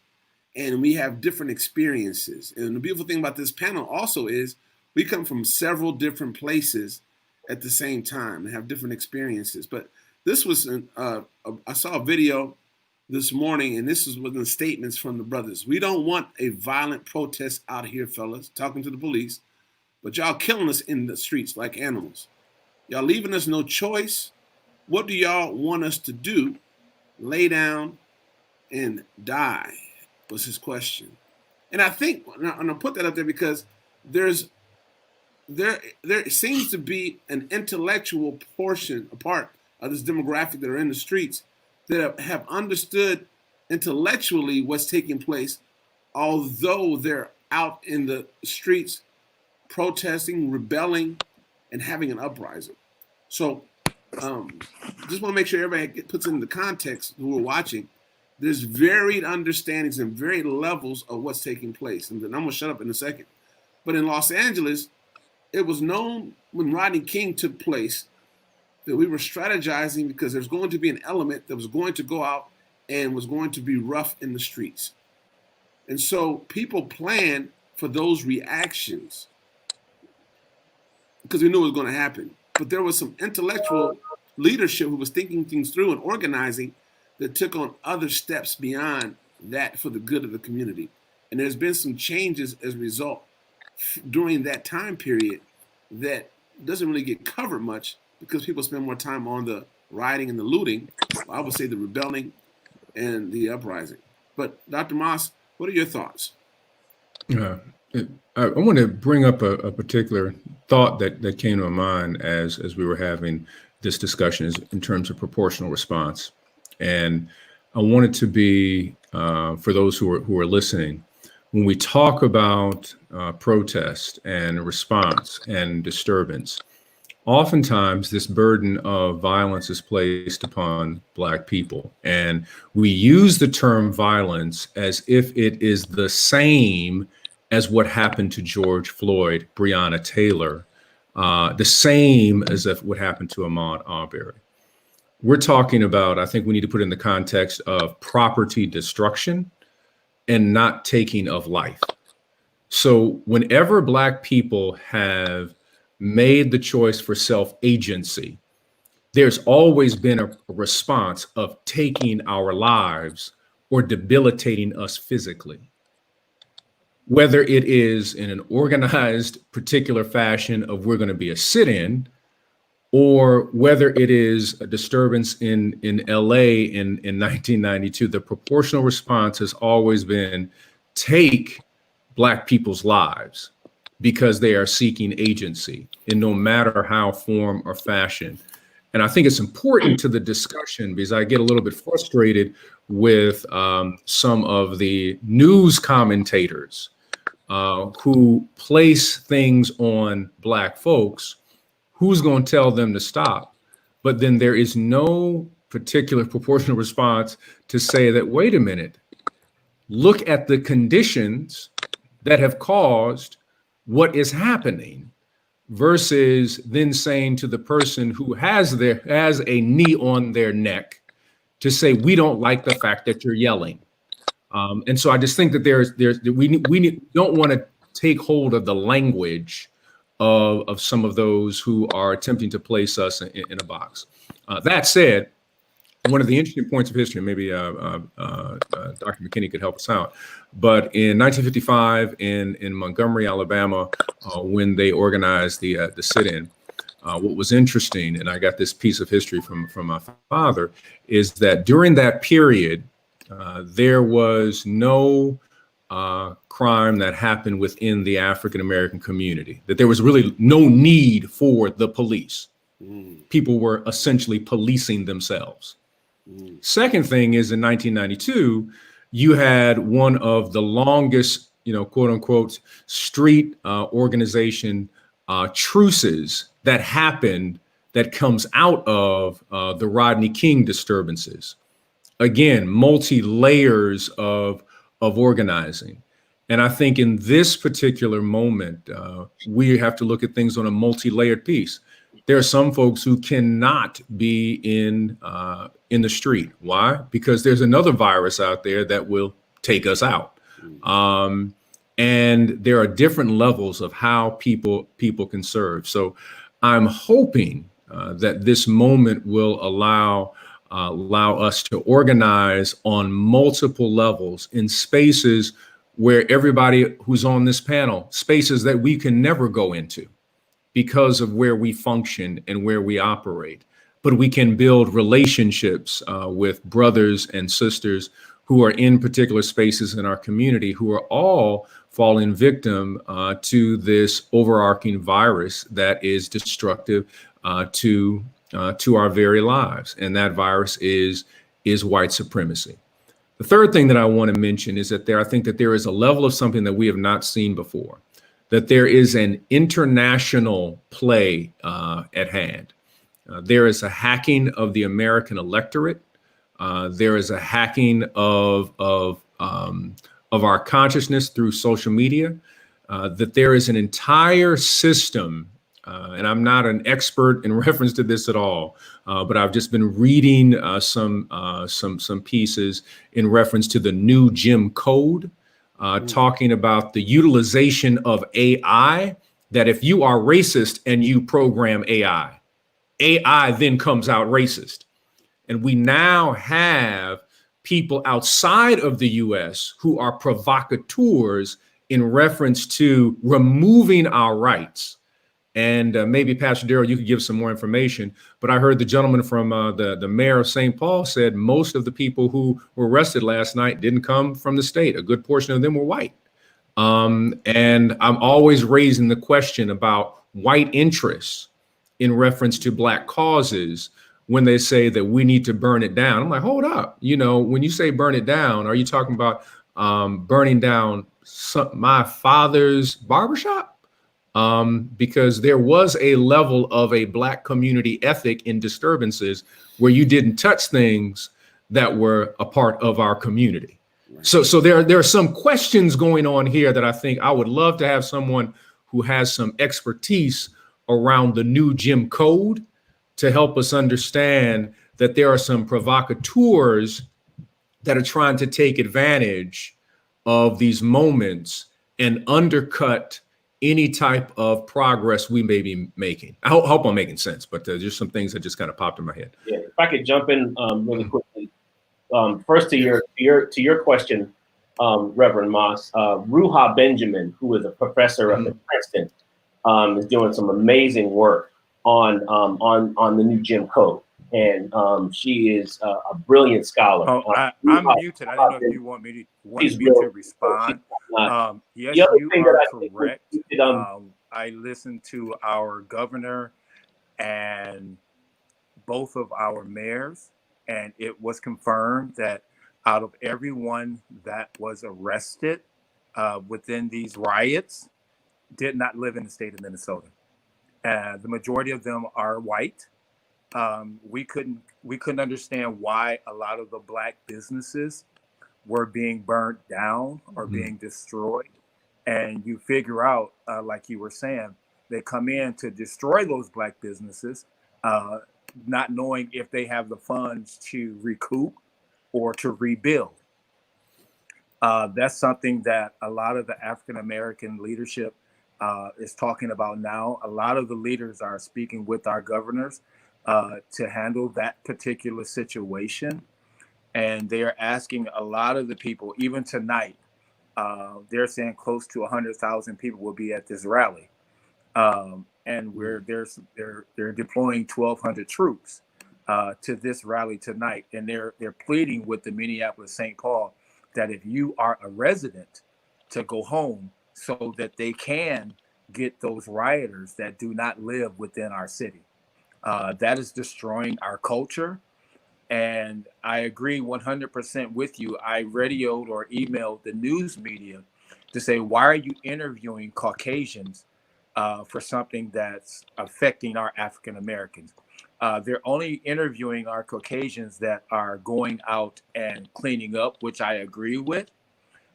and we have different experiences. And the beautiful thing about this panel also is we come from several different places at the same time and have different experiences. But this was, I saw a video this morning, and this is within the statements from the brothers. We don't want a violent protest out here, fellas, talking to the police, but y'all killing us in the streets like animals. Y'all leaving us no choice. What do y'all want us to do? Lay down and die was his question. And I think, and I'll put that up there because there seems to be an intellectual portion, a part of this demographic that are in the streets that have understood intellectually what's taking place, although they're out in the streets protesting, rebelling, and having an uprising. So just want to make sure everybody puts it in the context who are watching. There's varied understandings and varied levels of what's taking place. And then I'm going to shut up in a second. But in Los Angeles, it was known when Rodney King took place that we were strategizing because there's going to be an element that was going to go out and was going to be rough in the streets. And so people planned for those reactions because we knew it was going to happen. But there was some intellectual leadership who was thinking things through and organizing that took on other steps beyond that for the good of the community. And there's been some changes as a result during that time period that doesn't really get covered much because people spend more time on the rioting and the looting. I would say the rebelling and the uprising. But Dr. Moss, what are your thoughts? I want to bring up a particular thought that came to my mind as we were having this discussion is in terms of proportional response. And I want it to be, for those who are listening, when we talk about protest and response and disturbance, oftentimes this burden of violence is placed upon Black people. And we use the term violence as if it is the same as what happened to George Floyd, Breonna Taylor, the same as if what happened to Ahmaud Arbery. We're talking about, I think we need to put in the context of property destruction and not taking of life. So whenever Black people have made the choice for self-agency, there's always been a response of taking our lives or debilitating us physically. Whether it is in an organized particular fashion of we're going to be a sit-in, or whether it is a disturbance in LA in 1992, the proportional response has always been take Black people's lives because they are seeking agency in no matter how form or fashion. And I think it's important to the discussion because I get a little bit frustrated with some of the news commentators who place things on Black folks. Who's going to tell them to stop? But then there is no particular proportional response to say that, wait a minute, look at the conditions that have caused what is happening, versus then saying to the person who has a knee on their neck to say, we don't like the fact that you're yelling. And so I just think that we don't want to take hold of the language of some of those who are attempting to place us in a box. That said, one of the interesting points of history, maybe Dr. McKinney could help us out, but in 1955 in Montgomery, Alabama, when they organized the sit-in, what was interesting, and I got this piece of history from my father, is that during that period, there was no crime that happened within the African-American community, that there was really no need for the police. People were essentially policing themselves. Second thing is in 1992, you had one of the longest, quote unquote, street organization truces that happened that comes out of the Rodney King disturbances. Again, multi-layers of organizing. And I think in this particular moment, we have to look at things on a multi-layered piece. There are some folks who cannot be in the street. Why? Because there's another virus out there that will take us out. And there are different levels of how people can serve. So I'm hoping that this moment will allow us to organize on multiple levels in spaces where everybody who's on this panel, spaces that we can never go into because of where we function and where we operate. But we can build relationships with brothers and sisters who are in particular spaces in our community who are all falling victim to this overarching virus that is destructive to our very lives. And that virus is white supremacy. The third thing that I want to mention is that I think that there is a level of something that we have not seen before, that there is an international play at hand. There is a hacking of the American electorate. There is a hacking of our consciousness through social media, that there is an entire system, and I'm not an expert in reference to this at all, but I've just been reading some pieces in reference to the new Jim Code, talking about the utilization of AI, that if you are racist and you program AI then comes out racist. And we now have people outside of the US who are provocateurs in reference to removing our rights And maybe Pastor Darrell, you could give some more information. But I heard the gentleman from the mayor of St. Paul said most of the people who were arrested last night didn't come from the state. A good portion of them were white. And I'm always raising the question about white interests in reference to Black causes when they say that we need to burn it down. I'm like, hold up. You know, when you say burn it down, are you talking about burning down my father's barbershop? Because there was a level of a Black community ethic in disturbances where you didn't touch things that were a part of our community. So there are some questions going on here that I think I would love to have someone who has some expertise around the new Jim Code to help us understand that there are some provocateurs that are trying to take advantage of these moments and undercut any type of progress we may be making. I hope I'm making sense, but there's some things that just kind of popped in my head. Yeah, if I could jump in really quickly. First to your question, Reverend Moss, Ruha Benjamin, who is a professor up at Princeton, is doing some amazing work on the new Jim Code, and she is a brilliant scholar. Oh, I'm muted. I don't know if you want me to respond. Yes, you are correct. I listened to our governor and both of our mayors, and it was confirmed that out of everyone that was arrested within these riots did not live in the state of Minnesota. The majority of them are white. We couldn't understand why a lot of the Black businesses were being burnt down or being destroyed. And you figure out, like you were saying, they come in to destroy those Black businesses, not knowing if they have the funds to recoup or to rebuild. That's something that a lot of the African-American leadership is talking about now. A lot of the leaders are speaking with our governors to handle that particular situation. And they are asking a lot of the people, even tonight, they're saying close to 100,000 people will be at this rally. And they're deploying 1,200 troops to this rally tonight. And they're pleading with the Minneapolis St. Paul that if you are a resident, to go home so that they can get those rioters that do not live within our city. That is destroying our culture. And I agree 100% with you. I radioed or emailed the news media to say, why are you interviewing Caucasians for something that's affecting our African Americans? They're only interviewing our Caucasians that are going out and cleaning up, which I agree with.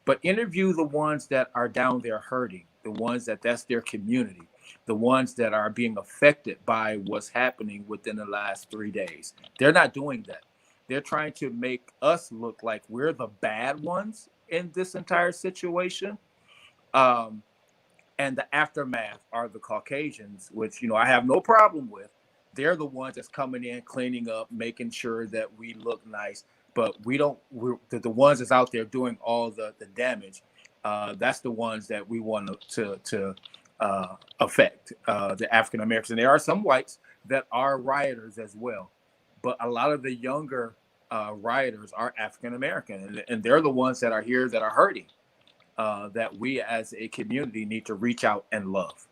But interview the ones that are down there hurting, the ones that's their community, the ones that are being affected by what's happening within the last 3 days. They're not doing that. They're trying to make us look like we're the bad ones in this entire situation. And the aftermath are the Caucasians, which, I have no problem with. They're the ones that's coming in, cleaning up, making sure that we look nice. But we're the ones that's out there doing all the damage. That's the ones that we want to affect, the African Americans. And there are some whites that are rioters as well. But a lot of the younger rioters are African American, and they're the ones that are here that are hurting, that we as a community need to reach out and love.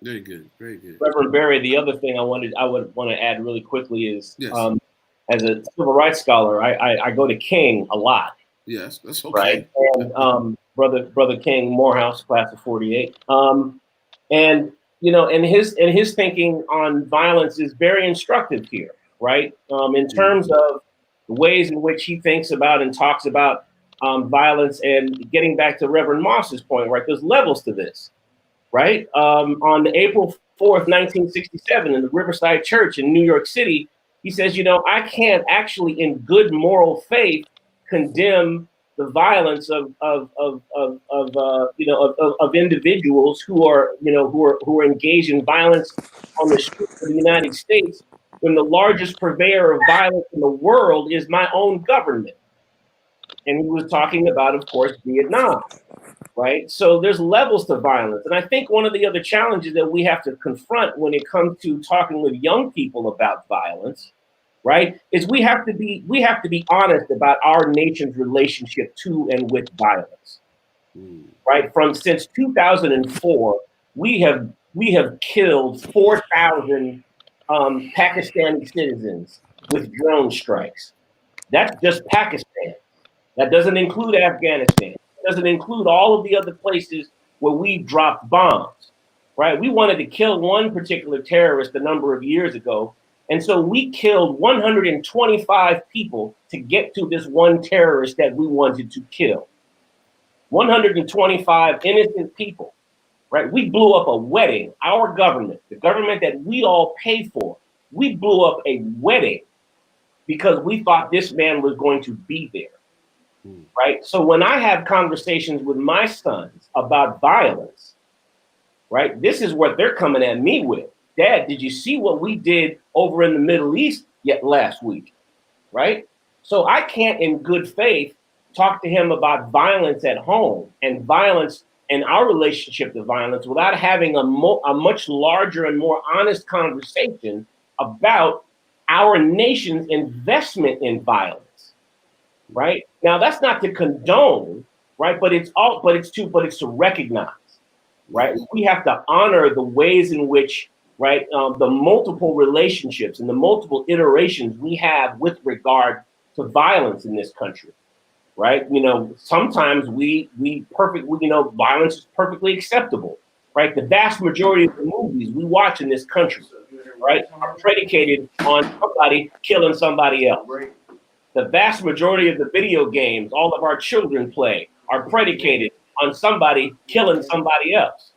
Very good, very good. Reverend Barry, the other thing I would want to add really quickly is, yes. As a civil rights scholar, I go to King a lot. Yes, that's okay. Right, and Brother King Morehouse, class of '48, and his thinking on violence is very instructive here, right? In terms of the ways in which he thinks about and talks about violence, and getting back to Reverend Moss's point, right? There's levels to this, right? On April 4th, 1967, in the Riverside Church in New York City, he says, I can't actually, in good moral faith, condemn the violence of individuals who are engaged in violence on the streets of the United States, when the largest purveyor of violence in the world is my own government. And he was talking about, of course, Vietnam. right? So there's levels to violence. And I think one of the other challenges that we have to confront when it comes to talking with young people about violence, right, is we have to be honest about our nation's relationship to and with violence. Right? From since 2004, we have killed 4,000 Pakistani citizens with drone strikes. That's just Pakistan. That doesn't include Afghanistan. It doesn't include all of the other places where we dropped bombs, right? We wanted to kill one particular terrorist a number of years ago, and so we killed 125 people to get to this one terrorist that we wanted to kill. 125 innocent people, right? We blew up a wedding. Our government, the government that we all pay for, we blew up a wedding because we thought this man was going to be there, right? So when I have conversations with my sons about violence, right, this is what they're coming at me with. Dad, did you see what we did over in the Middle East yet last week, right? So I can't, in good faith, talk to him about violence at home and violence and our relationship to violence without having a much larger and more honest conversation about our nation's investment in violence, right? Now, that's not to condone, right? But it's to recognize, right? We have to honor the ways in which, right, the multiple relationships and the multiple iterations we have with regard to violence in this country. Right, sometimes violence is perfectly acceptable. Right, the vast majority of the movies we watch in this country, right, are predicated on somebody killing somebody else. The vast majority of the video games all of our children play are predicated on somebody killing somebody else.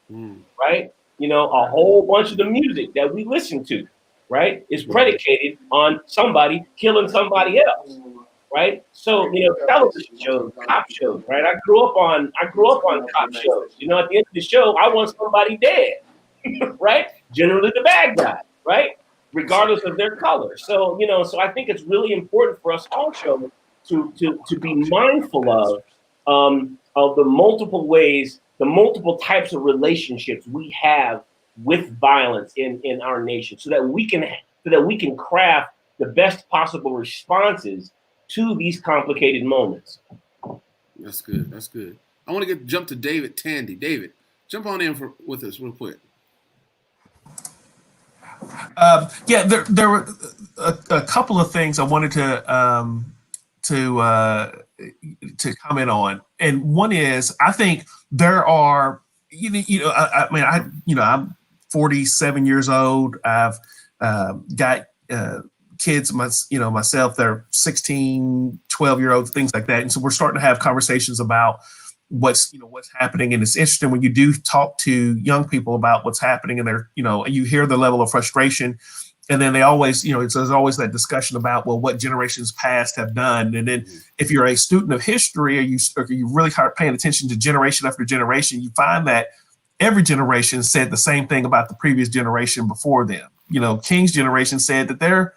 Right, a whole bunch of the music that we listen to, right, is predicated on somebody killing somebody else. Right, so television shows, cop shows. Right, I grew up on cop shows. At the end of the show, I want somebody dead. Right, generally the bad guy. Right, regardless of their color. So so I think it's really important for us also to be mindful of the multiple ways, the multiple types of relationships we have with violence in our nation, so that we can craft the best possible responses to these complicated moments. That's good. That's good. I want to jump to David Tandy. David, jump on in with us real quick. There were a couple of things I wanted to comment on, and one is I think there are I'm 47 years old. I've got kids, myself, they're 16, 12-year-olds, things like that. And so we're starting to have conversations about what's happening. And it's interesting when you do talk to young people about what's happening, and they're, you hear the level of frustration. And then they always, there's always that discussion about, well, what generations past have done. And then if you're a student of history, or you really start paying attention to generation after generation, you find that every generation said the same thing about the previous generation before them. King's generation said that their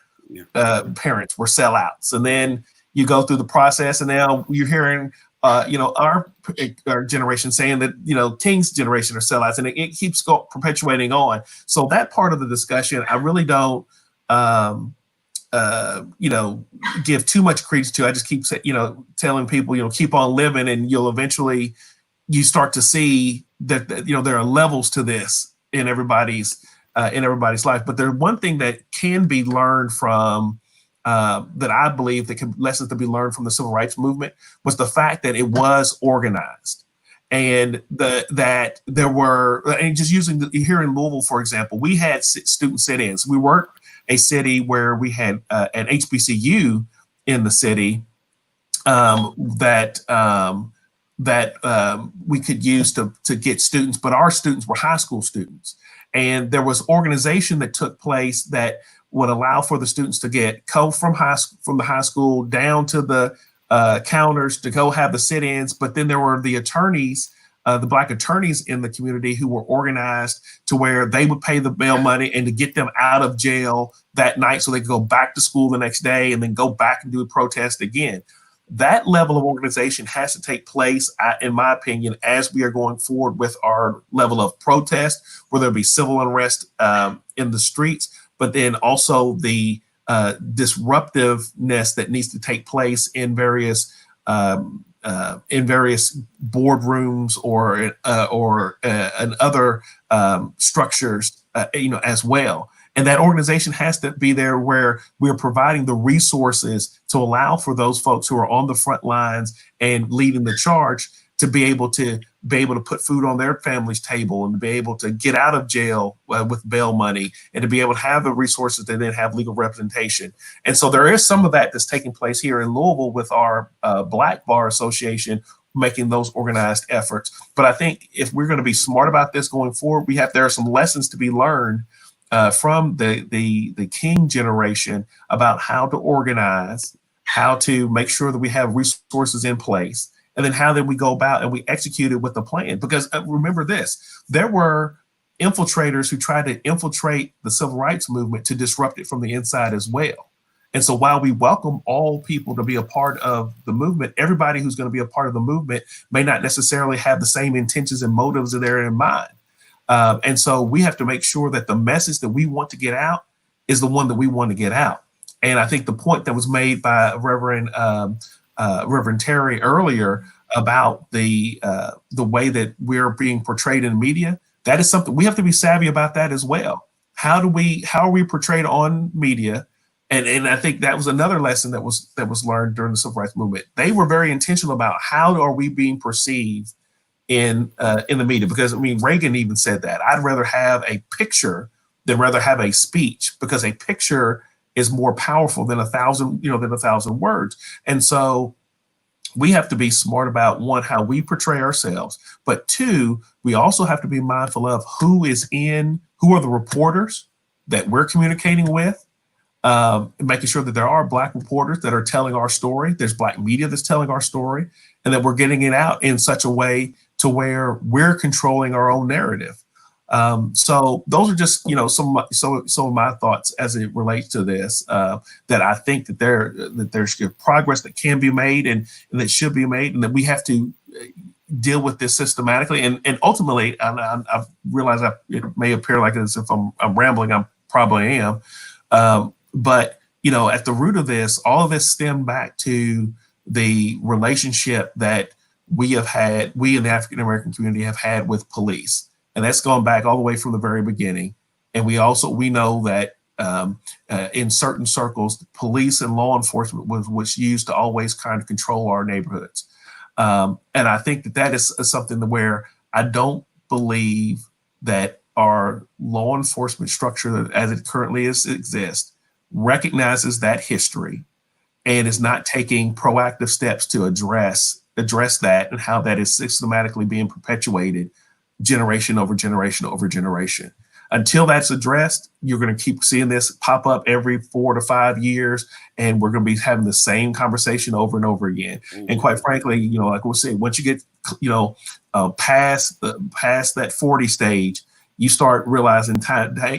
parents were sellouts, and then you go through the process, and now you're hearing our generation saying that King's generation are sellouts, and it keeps perpetuating on. So that part of the discussion, I really don't give too much credence to. I just keep telling people keep on living, and you start to see that there are levels to this in everybody's life. But there's one thing that can be learned from, that I believe lessons to be learned from the civil rights movement, was the fact that it was organized, and that there were, and just using here in Louisville, for example, we had student sit-ins. We weren't a city where we had an HBCU in the city that we could use to get students, but our students were high school students. And there was organization that took place that would allow for the students to go from the high school down to the counters to go have the sit-ins. But then there were the attorneys, the Black attorneys in the community, who were organized to where they would pay the bail money and to get them out of jail that night so they could go back to school the next day and then go back and do a protest again. that level of organization has to take place, in my opinion, as we are going forward with our level of protest, where there'll be civil unrest in the streets, but then also the disruptiveness that needs to take place in various boardrooms or in other structures, as well. And that organization has to be there where we're providing the resources to allow for those folks who are on the front lines and leading the charge to be able to put food on their family's table and to be able to get out of jail with bail money and to be able to have the resources to then have legal representation. And so there is some of that that's taking place here in Louisville with our Black Bar Association making those organized efforts. But I think if we're going to be smart about this going forward, there are some lessons to be learned from the King generation about how to organize, how to make sure that we have resources in place, and then how then we go about and we execute it with the plan. Because remember this, there were infiltrators who tried to infiltrate the civil rights movement to disrupt it from the inside as well. And so while we welcome all people to be a part of the movement, everybody who's going to be a part of the movement may not necessarily have the same intentions and motives that they're in mind. And so we have to make sure that the message that we want to get out is the one that we want to get out. And I think the point that was made by Reverend Terry earlier about the way that we're being portrayed in media, that is something we have to be savvy about that as well. How are we portrayed on media? And I think that was another lesson that was learned during the civil rights movement. They were very intentional about how are we being perceived in the media, because I mean, Reagan even said that I'd rather have a picture than rather have a speech, because a picture is more powerful than 1,000 words. And so we have to be smart about, one, how we portray ourselves, but two, we also have to be mindful of who are the reporters that we're communicating with, making sure that there are Black reporters that are telling our story. There's Black media that's telling our story, and that we're getting it out in such a way to where we're controlling our own narrative. So those are just, some of my thoughts as it relates to this, that I think that there's progress that can be made and that should be made, and that we have to deal with this systematically. And ultimately, I realize it may appear like as if I'm rambling, I probably am. But, at the root of this, all of this stemmed back to the relationship that we in the African-American community have had with police. And that's gone back all the way from the very beginning. And we know that in certain circles, police and law enforcement was used to always kind of control our neighborhoods. And I think that is something where I don't believe that our law enforcement structure as it currently exists recognizes that history and is not taking proactive steps to address that and how that is systematically being perpetuated generation over generation over generation. Until that's addressed, you're going to keep seeing this pop up every 4 to 5 years, and we're going to be having the same conversation over and over again. Mm-hmm. And quite frankly, like we say, once you get, past that 40 stage, you start realizing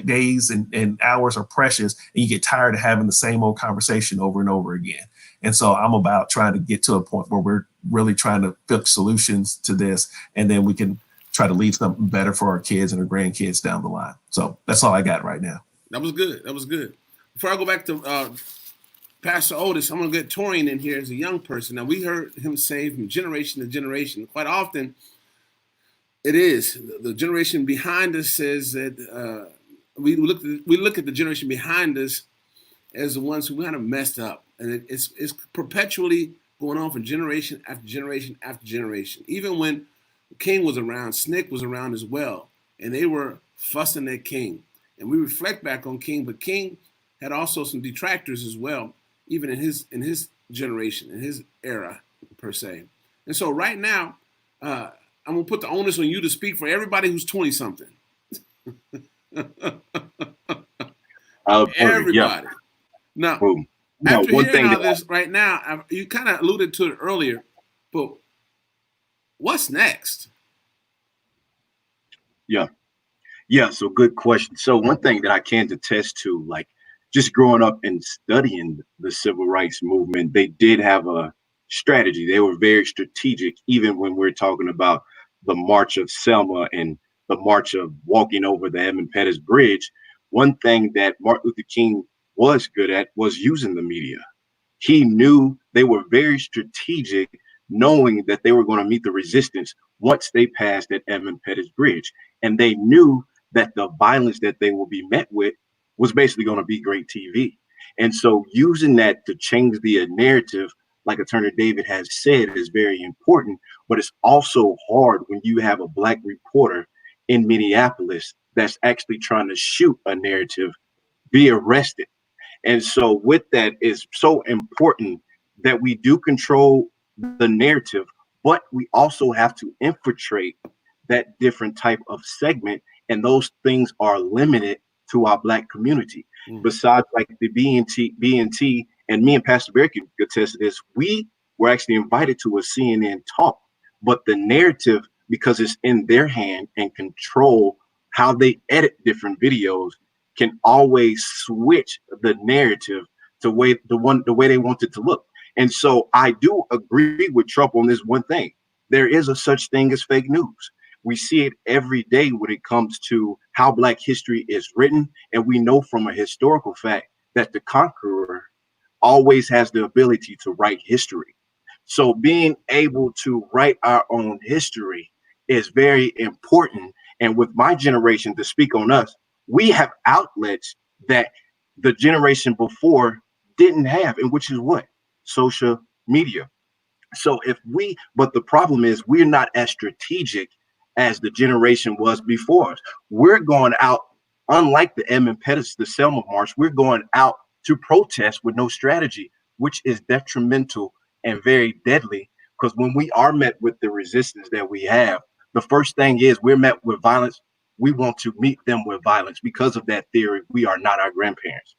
days and hours are precious, and you get tired of having the same old conversation over and over again. And so I'm about trying to get to a point where we're really trying to fix solutions to this, and then we can try to leave something better for our kids and our grandkids down the line. So that's all I got right now. That was good. Before I go back to Pastor Otis, I'm going to get Torian in here as a young person. Now, we heard him say from generation to generation, quite often it is the generation behind us says that we look at the generation behind us as the ones who kind of messed up. And it's perpetually going on from generation after generation after generation. Even when King was around, Snick was around as well, and they were fussing at King. And we reflect back on King, but King had also some detractors as well, even in his generation, in his era per se. And so right now, I'm gonna put the onus on you to speak for everybody who's 20-something. Everybody. Yeah. Now, after hearing all this right now, you kind of alluded to it earlier, but what's next? Yeah. So good question. So one thing that I can attest to, like just growing up and studying the civil rights movement, they did have a strategy. They were very strategic, even when we're talking about the March of Selma and the march of walking over the Edmund Pettus Bridge. One thing that Martin Luther King was good at was using the media. He knew they were very strategic, knowing that they were going to meet the resistance once they passed that Edmund Pettus Bridge. And they knew that the violence that they will be met with was basically going to be great TV. And so using that to change the narrative, like Attorney David has said, is very important. But it's also hard when you have a Black reporter in Minneapolis that's actually trying to shoot a narrative, be arrested. And so with that, it's so important that we do control the narrative, but we also have to infiltrate that different type of segment. And those things are limited to our Black community. Besides like the BNT, and me and Pastor Bear can attest to this, we were actually invited to a CNN talk, but the narrative, because it's in their hand and control how they edit different videos, can always switch the narrative to the way they want it to look. And so I do agree with Trump on this one thing. There is a such thing as fake news. We see it every day when it comes to how Black history is written. And we know from a historical fact that the conqueror always has the ability to write history. So being able to write our own history is very important. And with my generation, to speak on us, we have outlets that the generation before didn't have, and which is what? Social media. So but the problem is we're not as strategic as the generation was before us. We're going out, unlike the Edmund Pettus, the Selma March, we're going out to protest with no strategy, which is detrimental and very deadly. Because when we are met with the resistance that we have, the first thing is we're met with violence. We want to meet them with violence. Because of that theory, we are not our grandparents.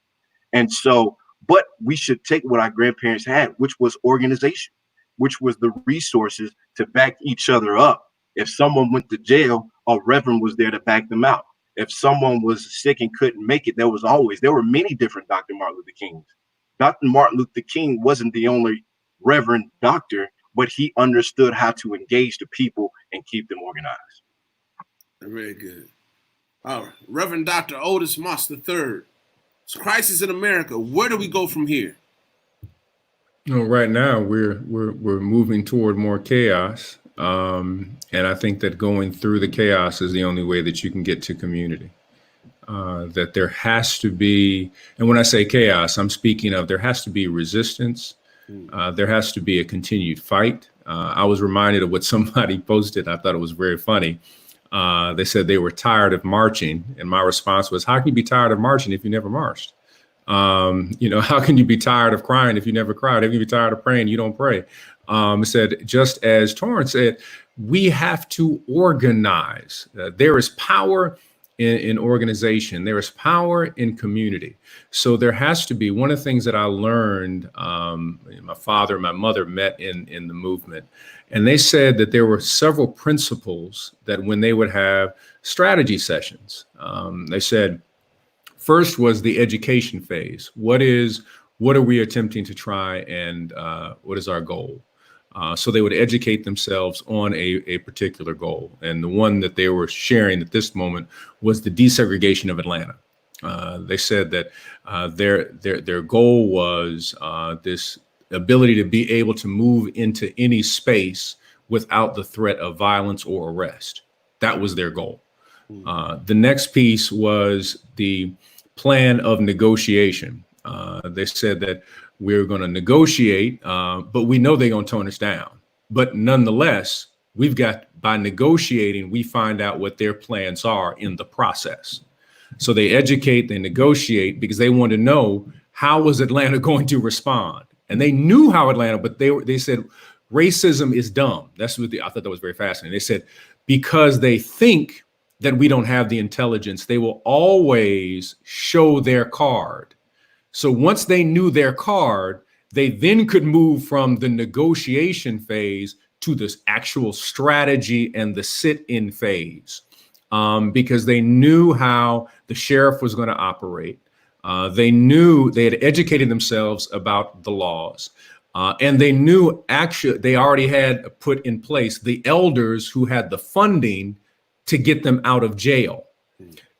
And so, but we should take what our grandparents had, which was organization, which was the resources to back each other up. If someone went to jail, a reverend was there to back them out. If someone was sick and couldn't make it, there were many different Dr. Martin Luther Kings. Dr. Martin Luther King wasn't the only reverend doctor, but he understood how to engage the people and keep them organized. Very good. All right. Reverend Dr. Otis Moss III. It's crisis in America. Where do we go from here? Right now we're moving toward more chaos. And I think that going through the chaos is the only way that you can get to community. That there has to be, and when I say chaos, I'm speaking of there has to be resistance. There has to be a continued fight. I was reminded of what somebody posted. I thought it was very funny. They said they were tired of marching. And my response was, how can you be tired of marching if you never marched? How can you be tired of crying if you never cried? How can you be tired of praying? You don't pray. It said, just as Torrance said, we have to organize. There is power in organization. There is power in community. So there has to be, one of the things that I learned, my father and my mother met in the movement, and they said that there were several principles that when they would have strategy sessions, they said, first was the education phase. What are we attempting to try and what is our goal? So they would educate themselves on a particular goal. And the one that they were sharing at this moment was the desegregation of Atlanta. They said that their goal was this ability to be able to move into any space without the threat of violence or arrest. That was their goal. The next piece was the plan of negotiation. They said that we're going to negotiate, but we know they're going to tone us down. But nonetheless, by negotiating, we find out what their plans are in the process. So they educate, they negotiate, because they want to know how was Atlanta going to respond. And they knew how Atlanta, but they said racism is dumb. I thought that was very fascinating. They said because they think that we don't have the intelligence, they will always show their card. So once they knew their card, they then could move from the negotiation phase to this actual strategy and the sit-in phase, because they knew how the sheriff was going to operate. They had educated themselves about the laws. And they knew actually they already had put in place the elders who had the funding to get them out of jail.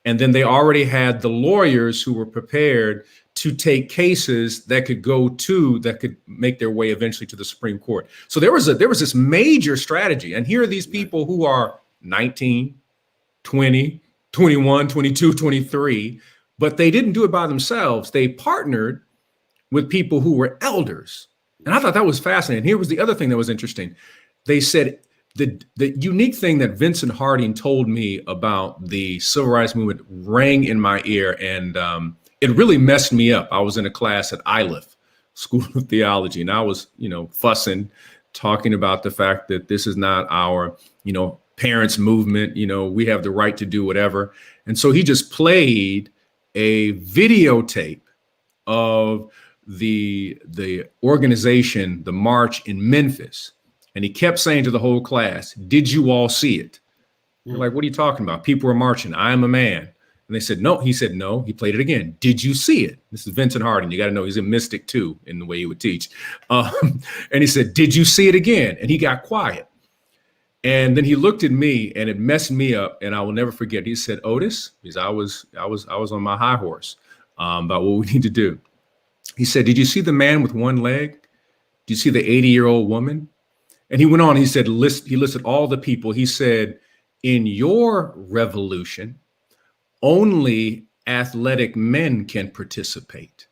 And then they already had the lawyers who were prepared to take cases that could make their way eventually to the Supreme Court. So there was this major strategy. And here are these people who are 19, 20, 21, 22, 23, but they didn't do it by themselves. They partnered with people who were elders. And I thought that was fascinating. Here was the other thing that was interesting. They said the unique thing that Vincent Harding told me about the civil rights movement rang in my ear, and it really messed me up. I was in a class at ILIF, School of Theology, and I was, fussing, talking about the fact that this is not our, parents' movement. We have the right to do whatever. And so he just played a videotape of the organization, the march in Memphis. And he kept saying to the whole class, "Did you all see it?" They're like, "What are you talking about? People were marching. I am a man." And they said, "No." He said, "No." He played it again. "Did you see it?" This is Vincent Harding. You got to know he's a mystic too in the way he would teach. And he said, "Did you see it again?" And he got quiet. And then he looked at me, and it messed me up. And I will never forget. He said, "Otis," because I was on my high horse about what we need to do. He said, "Did you see the man with one leg? Do you see the 80-year-old woman?" And he went on, he said, he listed all the people. He said, "In your revolution, only athletic men can participate.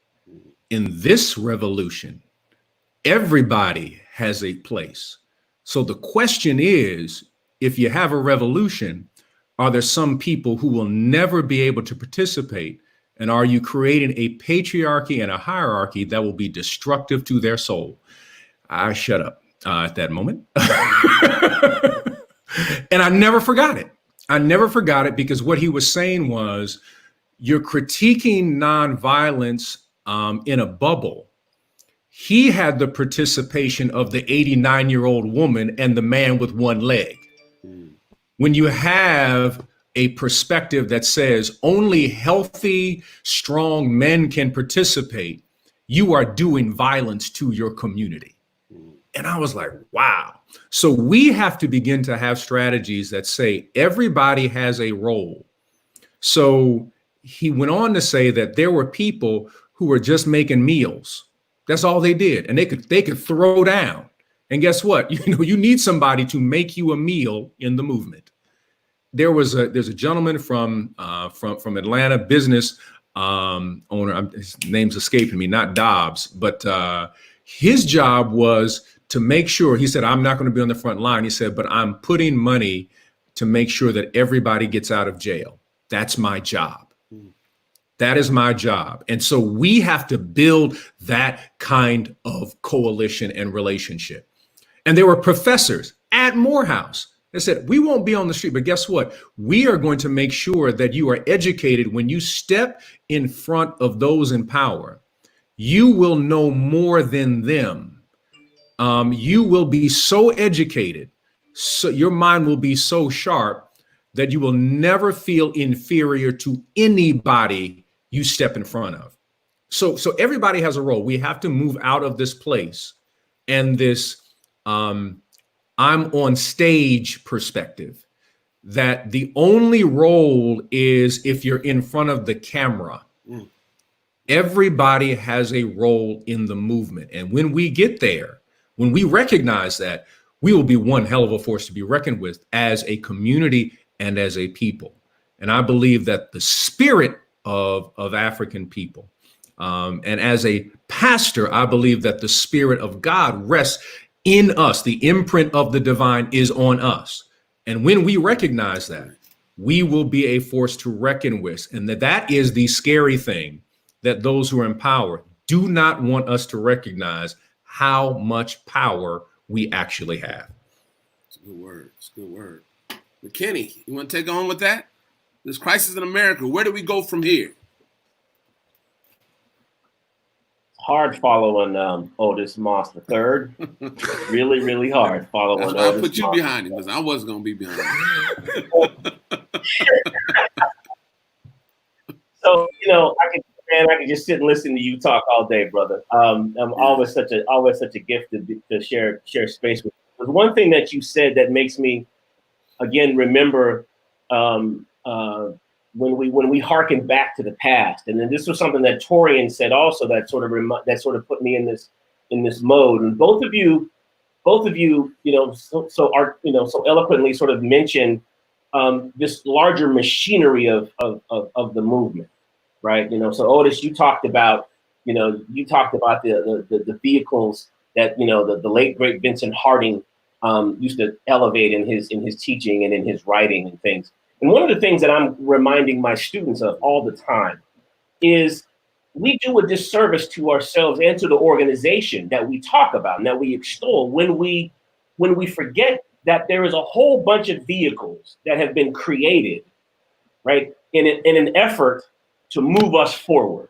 In this revolution, everybody has a place. So the question is, if you have a revolution, are there some people who will never be able to participate? And are you creating a patriarchy and a hierarchy that will be destructive to their soul?" I shut up at that moment. And I never forgot it. I never forgot it, because what he was saying was, you're critiquing nonviolence in a bubble. He had the participation of the 89-year-old woman and the man with one leg. When you have a perspective that says only healthy, strong men can participate, you are doing violence to your community. And I was like, wow. So we have to begin to have strategies that say everybody has a role. So he went on to say that there were people who were just making meals. That's all they did. And they could throw down. And guess what? You need somebody to make you a meal in the movement. There's a gentleman from Atlanta, business owner. His name's escaping me, not Dobbs, but his job was to make sure. He said, "I'm not going to be on the front line." He said, "But I'm putting money to make sure that everybody gets out of jail. That's my job. That is my job." And so we have to build that kind of coalition and relationship. And there were professors at Morehouse. They said, "We won't be on the street, but guess what? We are going to make sure that you are educated. When you step in front of those in power, you will know more than them. You will be so educated, so your mind will be so sharp that you will never feel inferior to anybody you step in front of." So everybody has a role. We have to move out of this place and this I'm on stage perspective, that the only role is if you're in front of the camera. Everybody has a role in the movement. And when we get there, when we recognize that, we will be one hell of a force to be reckoned with as a community and as a people. And I believe that the spirit of African people, and as a pastor, I believe that the spirit of God rests in us. The imprint of the divine is on us. And when we recognize that, we will be a force to reckon with. And that is the scary thing, that those who are in power do not want us to recognize how much power we actually have. It's a good word. It's a good word. McKinney, you want to take on with that? This crisis in America, where do we go from here? Hard following Otis Moss III. Really, really hard following That's why Otis I put you Moss. behind him, because I wasn't going to be behind him. So, I can Man, I can just sit and listen to you talk all day, brother. I'm always such a gift to share space with. There's one thing that you said that makes me again remember when we harken back to the past, and then this was something that Torian said also that sort of put me in this mode. And both of you, so eloquently sort of mentioned this larger machinery of the movement, right? So Otis, you talked about the vehicles that the late great Vincent Harding used to elevate in his teaching and in his writing and things. And one of the things that I'm reminding my students of all the time is we do a disservice to ourselves and to the organization that we talk about and that we extol when we forget that there is a whole bunch of vehicles that have been created, right, in an effort to move us forward,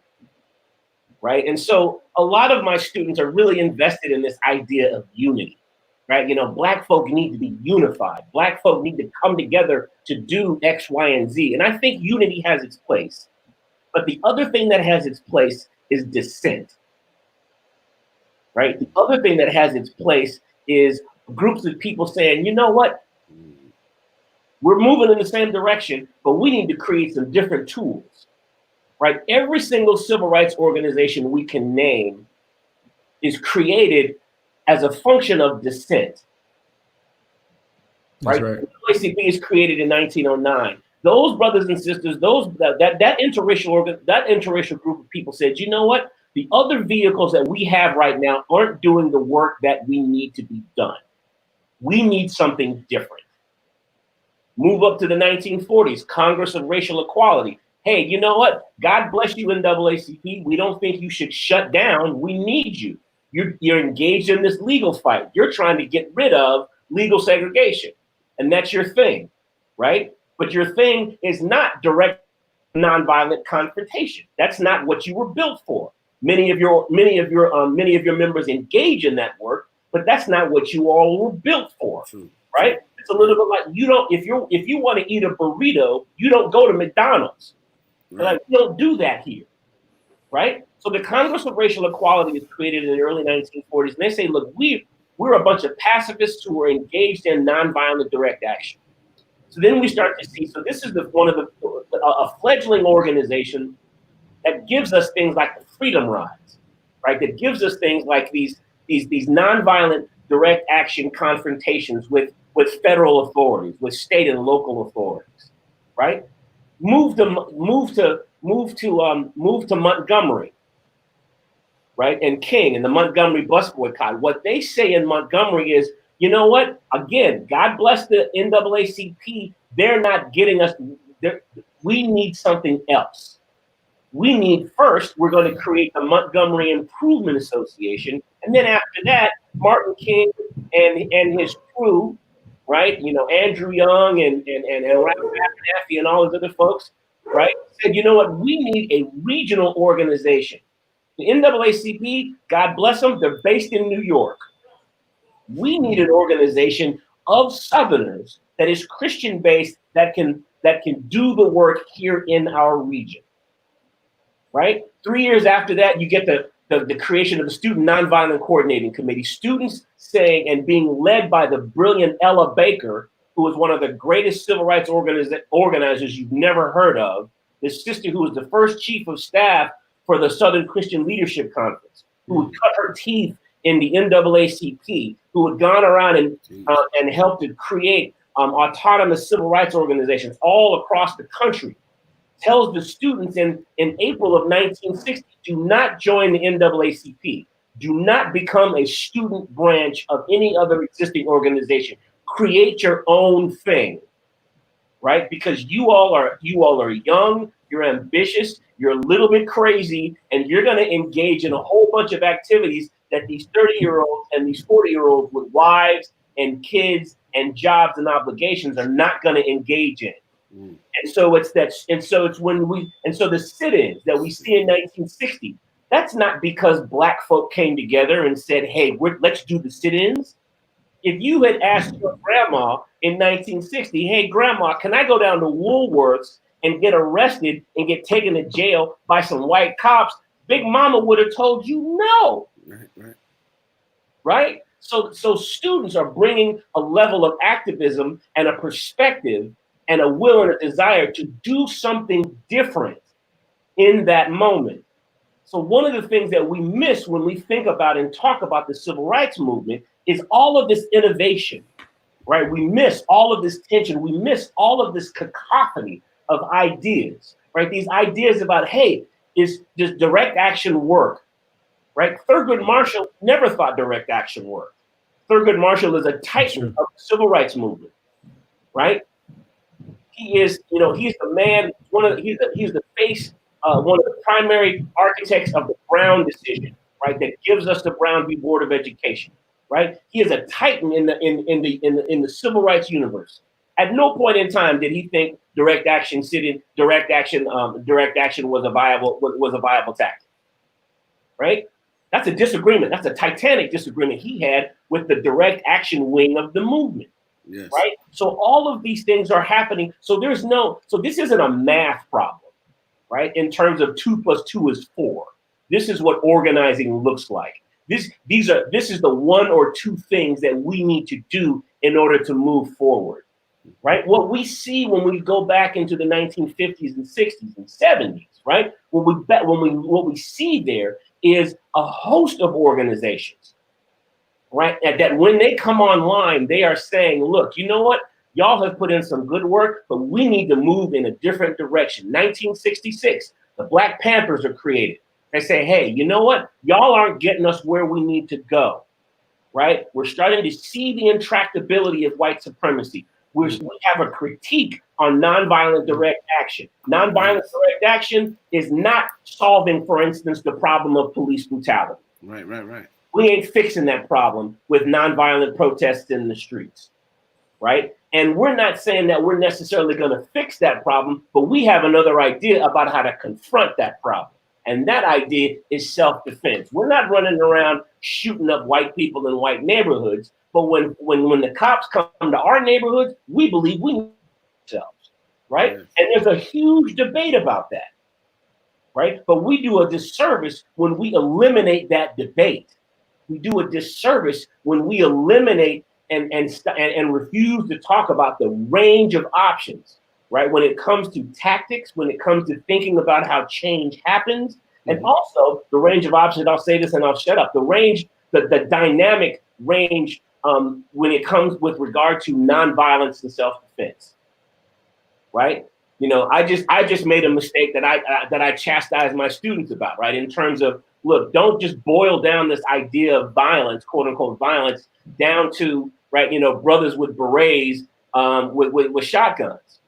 right? And so a lot of my students are really invested in this idea of unity, right? Black folk need to be unified. Black folk need to come together to do X, Y, and Z. And I think unity has its place. But the other thing that has its place is dissent, right? The other thing that has its place is groups of people saying, you know what? We're moving in the same direction, but we need to create some different tools, right? Every single civil rights organization we can name is created as a function of dissent, right? That's right. The NAACP is created in 1909. Those brothers and sisters, that interracial group of people said, you know what? The other vehicles that we have right now aren't doing the work that we need to be done. We need something different. Move up to the 1940s, Congress of Racial Equality. Hey, you know what? God bless you, NAACP. We don't think you should shut down. We need you. You're engaged in this legal fight. You're trying to get rid of legal segregation. And that's your thing, right? But your thing is not direct nonviolent confrontation. That's not what you were built for. Many of your members engage in that work, but that's not what you all were built for, right? It's a little bit like if you want to eat a burrito, you don't go to McDonald's. Right. Like, you don't do that here, right? So the Congress of Racial Equality was created in the early 1940s, and they say, look, we're a bunch of pacifists who are engaged in nonviolent direct action. So then we start to see, so this is a fledgling organization that gives us things like the Freedom Rides, right? That gives us things like these nonviolent direct action confrontations with federal authorities, with state and local authorities, right? Move to Montgomery, right? And King and the Montgomery bus boycott. What they say in Montgomery is, you know what? Again, God bless the NAACP. They're not getting us. We need something else. We're going to create the Montgomery Improvement Association. And then after that, Martin King and his crew, right? Andrew Young and Ralph Abernathy and all those other folks, right? Said, you know what? We need a regional organization. The NAACP, God bless them, they're based in New York. We need an organization of Southerners that is Christian-based that can do the work here in our region, right? 3 years after that, you get the creation of the Student Nonviolent Coordinating Committee, students saying and being led by the brilliant Ella Baker, who was one of the greatest civil rights organizers you've never heard of, this sister who was the first chief of staff for the Southern Christian Leadership Conference, who would cut her teeth in the NAACP, who had gone around and helped to create autonomous civil rights organizations all across the country, tells the students in April of 1960, do not join the NAACP. Do not become a student branch of any other existing organization. Create your own thing, right? Because you all are young, you're ambitious, you're a little bit crazy, and you're going to engage in a whole bunch of activities that these 30-year-olds and these 40-year-olds with wives and kids and jobs and obligations are not going to engage in. And so the sit-ins that we see in 1960, that's not because Black folk came together and said, hey, let's do the sit-ins. If you had asked your grandma in 1960, hey, grandma, can I go down to Woolworths and get arrested and get taken to jail by some white cops, Big Mama would have told you no. Right? So students are bringing a level of activism and a perspective and a will and a desire to do something different in that moment. So one of the things that we miss when we think about and talk about the civil rights movement is all of this innovation, right? We miss all of this tension. We miss all of this cacophony of ideas, right? These ideas about, hey, does direct action work, right? Thurgood Marshall never thought direct action worked. Thurgood Marshall is a titan of the civil rights movement, right? He is, he's the man, he's the face, one of the primary architects of the Brown decision, right? That gives us the Brown v. Board of Education, right? He is a titan in the civil rights universe. At no point in time did he think direct action was a viable tactic, right? That's a disagreement. That's a titanic disagreement he had with the direct action wing of the movement. Yes. Right. So all of these things are happening. So this isn't a math problem, right? In terms of 2 + 2 is 4. This is what organizing looks like. This is the 1 or 2 things that we need to do in order to move forward, right? What we see when we go back into the 1950s and 60s and 70s, right? What we see there is a host of organizations, right? That when they come online, they are saying, look, you know what? Y'all have put in some good work, but we need to move in a different direction. 1966, the Black Panthers are created. They say, hey, you know what? Y'all aren't getting us where we need to go, right? We're starting to see the intractability of white supremacy. We have a critique on nonviolent direct action. Nonviolent direct action is not solving, for instance, the problem of police brutality. Right. We ain't fixing that problem with nonviolent protests in the streets, right? And we're not saying that we're necessarily going to fix that problem, but we have another idea about how to confront that problem. And that idea is self-defense. We're not running around shooting up white people in white neighborhoods, but when the cops come to our neighborhoods, we believe we need ourselves, right? Yes. And there's a huge debate about that, right? But we do a disservice when we eliminate that debate. We do a disservice when we eliminate and refuse to talk about the range of options, right? When it comes to tactics, when it comes to thinking about how change happens, and also the range of options. I'll say this and I'll shut up. The range, the dynamic range when it comes with regard to nonviolence and self-defense, right? I just made a mistake that I chastise my students about, right? In terms of, look, don't just boil down this idea of violence, quote unquote violence, down to, right, brothers with berets with shotguns,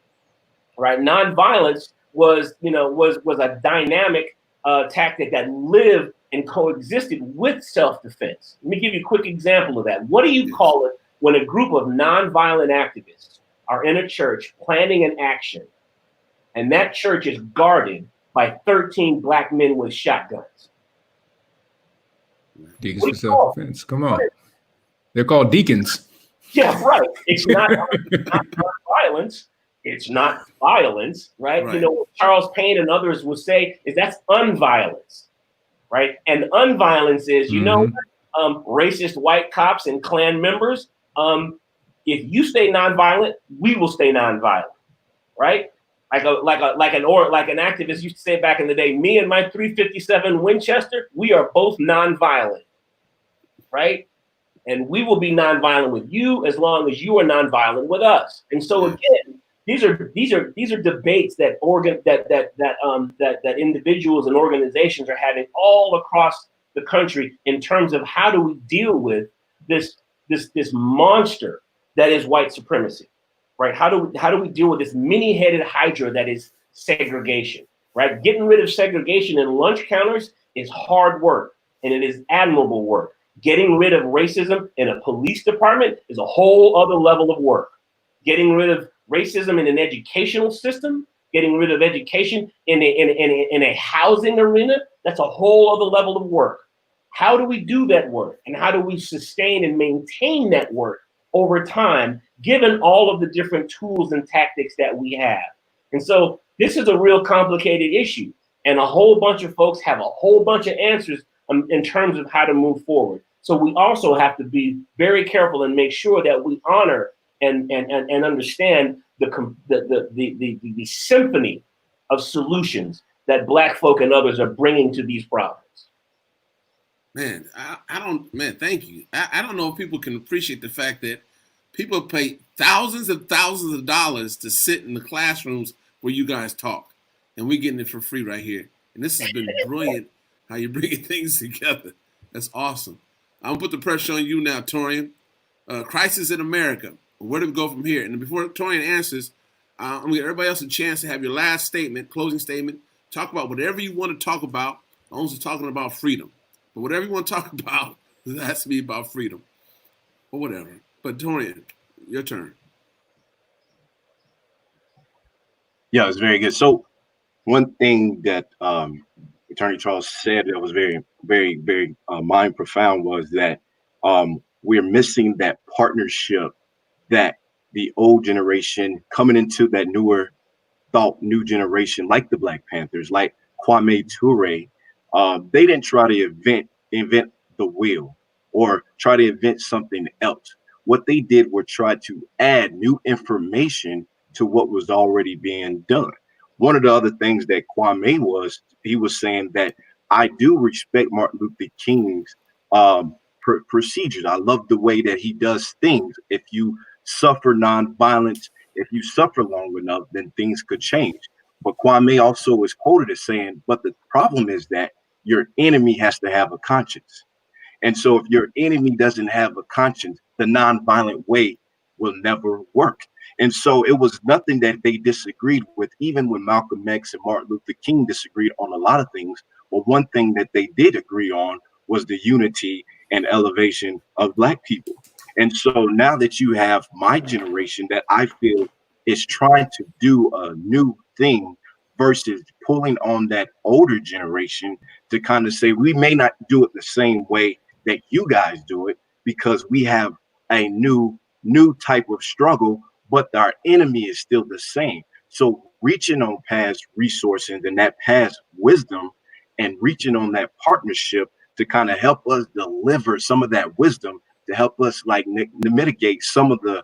right? Nonviolence was a dynamic tactic that lived and coexisted with self-defense. Let me give you a quick example of that. What do you call it when a group of nonviolent activists are in a church planning an action, and that church is guarded by 13 black men with shotguns? Deacons for self-defense. Come on. They're called deacons. Yeah, right. It's not violence. It's not violence, right? What Charles Payne and others will say is that's unviolence, right? And unviolence is, racist white cops and Klan members. If you stay nonviolent, we will stay nonviolent, right? Like an activist used to say back in the day, me and my 357 Winchester, we are both nonviolent, right? And we will be nonviolent with you as long as you are nonviolent with us. And so again, these are debates that individuals and organizations are having all across the country in terms of how do we deal with this monster that is white supremacy, right? How do we deal with this many-headed hydra that is segregation, right? Getting rid of segregation in lunch counters is hard work, and it is admirable work. Getting rid of racism in a police department is a whole other level of work. Getting rid of racism in an educational system, getting rid of education in a housing arena, that's a whole other level of work. How do we do that work? And how do we sustain and maintain that work over time, given all of the different tools and tactics that we have? And so this is a real complicated issue. And a whole bunch of folks have a whole bunch of answers in terms of how to move forward. So we also have to be very careful and make sure that we honor and understand the symphony of solutions that Black folk and others are bringing to these problems. Man, thank you. I don't know if people can appreciate the fact that people pay thousands of dollars to sit in the classrooms where you guys talk, and we're getting it for free right here. And this has been brilliant how you're bringing things together. That's awesome. I'm gonna put the pressure on you now, Torian. Crisis in America. Where do we go from here? And before Torian answers, I'm gonna give everybody else a chance to have your last statement, closing statement. Talk about whatever you want to talk about. I was talking about freedom, but whatever you want to talk about, it has to be about freedom or whatever. But Torian, your turn. Yeah, it's very good. So one thing that Attorney Charles said that was very, very, very mind profound was that we're missing that partnership that the old generation coming into that newer thought, new generation, like the Black Panthers, like Kwame Ture, they didn't try to invent the wheel or try to invent something else. What they did were try to add new information to what was already being done. One of the other things that Kwame he was saying that I do respect Martin Luther King's procedures. I love the way that he does things. If you suffer nonviolence, if you suffer long enough, then things could change. But Kwame also is quoted as saying, but the problem is that your enemy has to have a conscience. And so if your enemy doesn't have a conscience, the nonviolent way will never work. And so it was nothing that they disagreed with, even when Malcolm X and Martin Luther King disagreed on a lot of things. But one thing that they did agree on was the unity and elevation of Black people. And so now that you have my generation that I feel is trying to do a new thing versus pulling on that older generation to kind of say, we may not do it the same way that you guys do it because we have a new type of struggle, but our enemy is still the same. So reaching on past resources and that past wisdom and reaching on that partnership to kind of help us deliver some of that wisdom to help us like mitigate some of the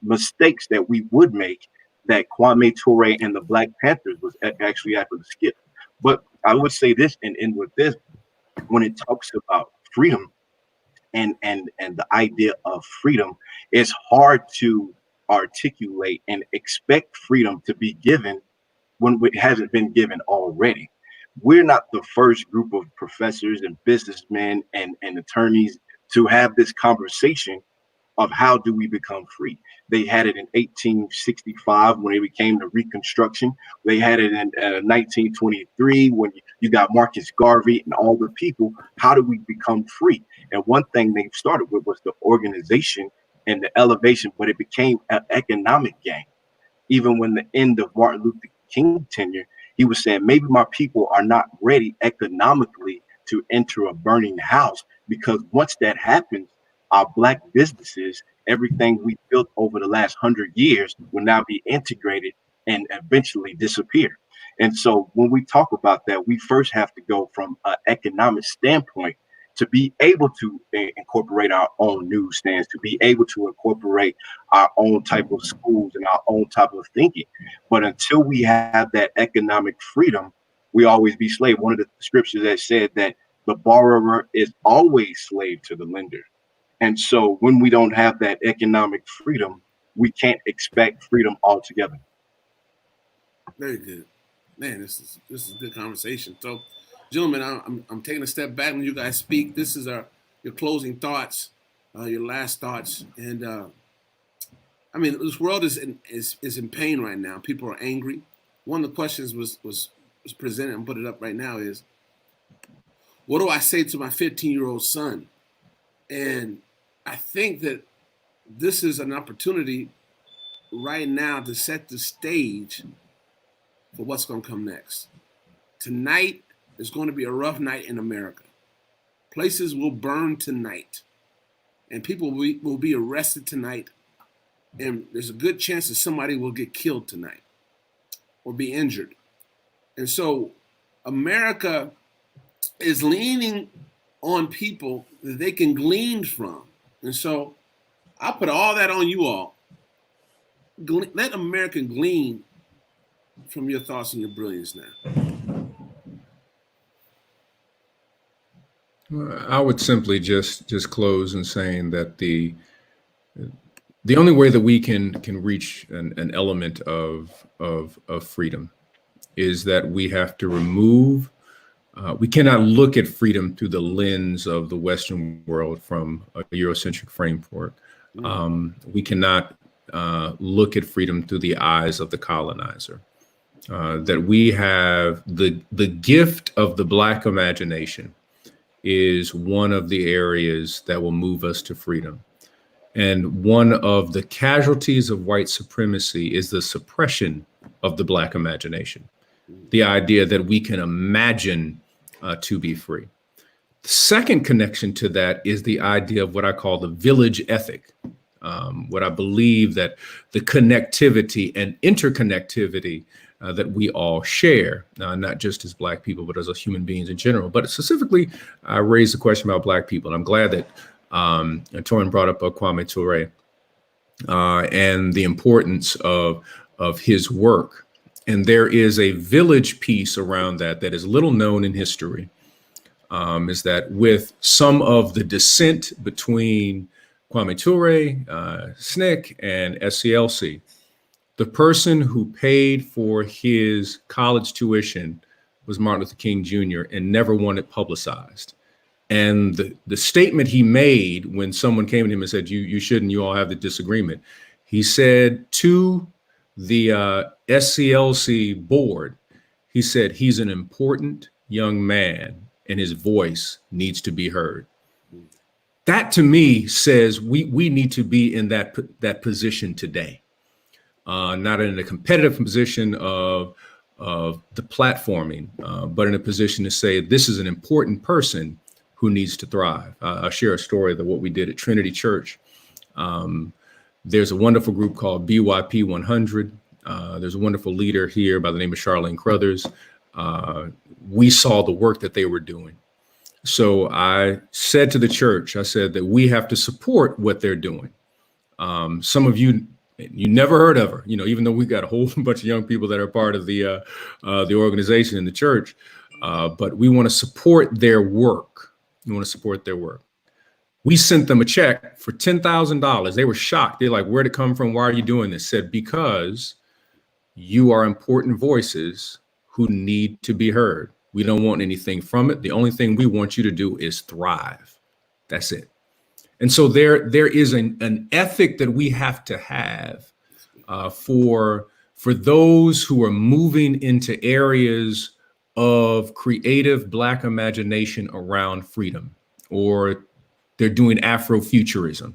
mistakes that we would make that Kwame Ture and the Black Panthers was actually able to skip. But I would say this and end with this, when it talks about freedom and the idea of freedom, it's hard to articulate and expect freedom to be given when it hasn't been given already. We're not the first group of professors and businessmen and attorneys to have this conversation of how do we become free. They had it in 1865 when it became the Reconstruction. They had it in 1923 when you got Marcus Garvey and all the people. How do we become free? And one thing they started with was the organization and the elevation, but it became an economic gain. Even when the end of Martin Luther King tenure, he was saying, maybe my people are not ready economically to enter a burning house, because once that happens, our Black businesses, everything we built over the last 100 years will now be integrated and eventually disappear. And so when we talk about that, we first have to go from an economic standpoint to be able to incorporate our own newsstands, to be able to incorporate our own type of schools and our own type of thinking. But until we have that economic freedom, we always be slave. One of the scriptures that said that the borrower is always slave to the lender. And so when we don't have that economic freedom, we can't expect freedom altogether. Very good. Man, this is a good conversation. So, gentlemen, I'm taking a step back when you guys speak. This is your closing thoughts, your last thoughts. And I mean, this world is in pain right now. People are angry. One of the questions was presented and put it up right now is, what do I say to my 15-year-old son? And I think that this is an opportunity right now to set the stage for what's going to come next. Tonight is going to be a rough night in America. Places will burn tonight, and people will be arrested tonight, and there's a good chance that somebody will get killed tonight. or be injured. And so America is leaning on people that they can glean from. And so I'll put all that on you all. Let America glean from your thoughts and your brilliance now. I would simply just close in saying that the only way that we can reach an element of freedom is that we have to remove. We cannot look at freedom through the lens of the Western world from a Eurocentric framework. We cannot look at freedom through the eyes of the colonizer. That we have the gift of the Black imagination is one of the areas that will move us to freedom. And one of the casualties of white supremacy is the suppression of the Black imagination. The idea that we can imagine to be free. The second connection to that is the idea of what I call the village ethic. What I believe that the connectivity and interconnectivity that we all share, not just as Black people, but as human beings in general. But specifically, I raised the question about Black people. And I'm glad that Torin brought up Kwame Ture and the importance of his work. And there is a village piece around that is little known in history, is that with some of the dissent between Kwame Ture, SNCC, and SCLC, the person who paid for his college tuition was Martin Luther King Jr. and never wanted publicized. And the statement he made when someone came to him and said, you shouldn't, you all have the disagreement. He said to the SCLC board, he said, he's an important young man and his voice needs to be heard. That to me says we need to be in that position today. Not in a competitive position of the platforming, but in a position to say this is an important person who needs to thrive. I'll share a story of what we did at Trinity Church. There's a wonderful group called BYP 100. There's a wonderful leader here by the name of Charlene Crothers. We saw the work that they were doing. So I said to the church, I said that we have to support what they're doing. Some of you never heard of her, even though we got a whole bunch of young people that are part of the organization in the church, but we want to support their work. We want to support their work. We sent them a check for $10,000. They were shocked. They're like, where'd it come from? Why are you doing this? Said, because you are important voices who need to be heard. We don't want anything from it. The only thing we want you to do is thrive. That's it. And so there is an ethic that we have to have for those who are moving into areas of creative Black imagination around freedom, or they're doing Afrofuturism.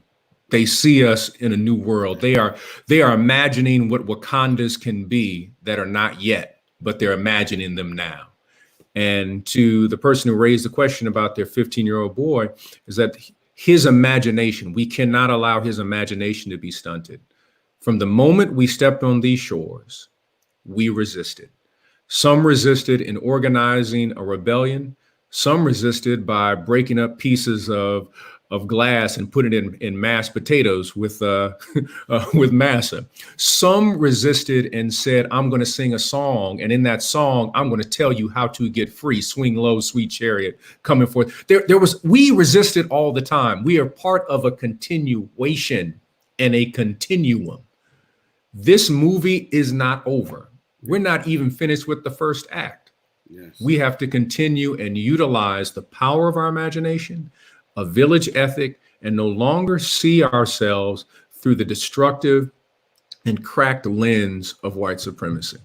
They see us in a new world. They are imagining what Wakandas can be that are not yet, but they're imagining them now. And to the person who raised the question about their 15-year-old boy, is that his imagination, we cannot allow his imagination to be stunted. From the moment we stepped on these shores, we resisted. Some resisted in organizing a rebellion. Some resisted by breaking up pieces of glass and putting it in mashed potatoes with massa. Some resisted and said, I'm going to sing a song. And in that song, I'm going to tell you how to get free. Swing low, sweet chariot, coming forth. We resisted all the time. We are part of a continuation and a continuum. This movie is not over. We're not even finished with the first act. Yes. We have to continue and utilize the power of our imagination, a village ethic, and no longer see ourselves through the destructive and cracked lens of white supremacy.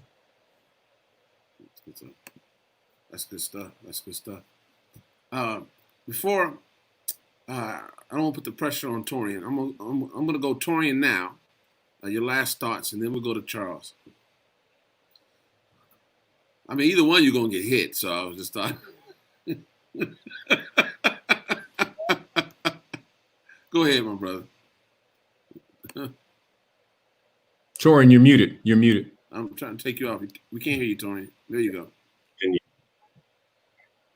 That's good stuff. That's good stuff. Before I don't want to put the pressure on Torian. I'm gonna go Torian now. Your last thoughts, and then we'll go to Charles. I mean, either one you're gonna get hit. So I was just thought. Go ahead, my brother. Torian, you're muted. You're muted. I'm trying to take you off. We can't hear you, Tony. There you go.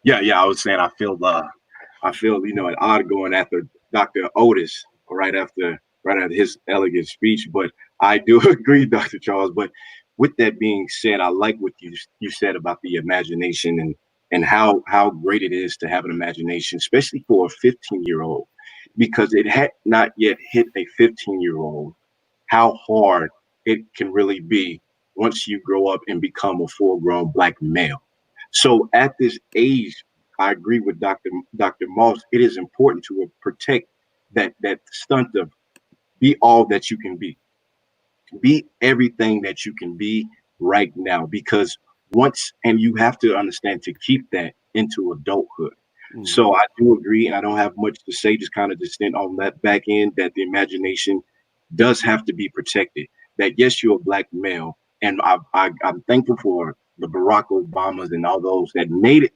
Yeah. I was saying I feel an odd going after Dr. Otis right after his elegant speech, but I do agree, Dr. Charles. But with that being said, I like what you said about the imagination and how great it is to have an imagination, especially for a 15-year-old, because it had not yet hit a 15-year-old how hard it can really be once you grow up and become a full-grown Black male. So at this age, I agree with Dr. Moss. It is important to protect that stunt of be all that you can be. Be everything that you can be right now, because and you have to understand to keep that into adulthood. Mm-hmm. So I do agree, and I don't have much to say, just kind of to stand on that back end, that the imagination does have to be protected. That yes, you're a Black male, and I'm thankful for the Barack Obamas and all those that made it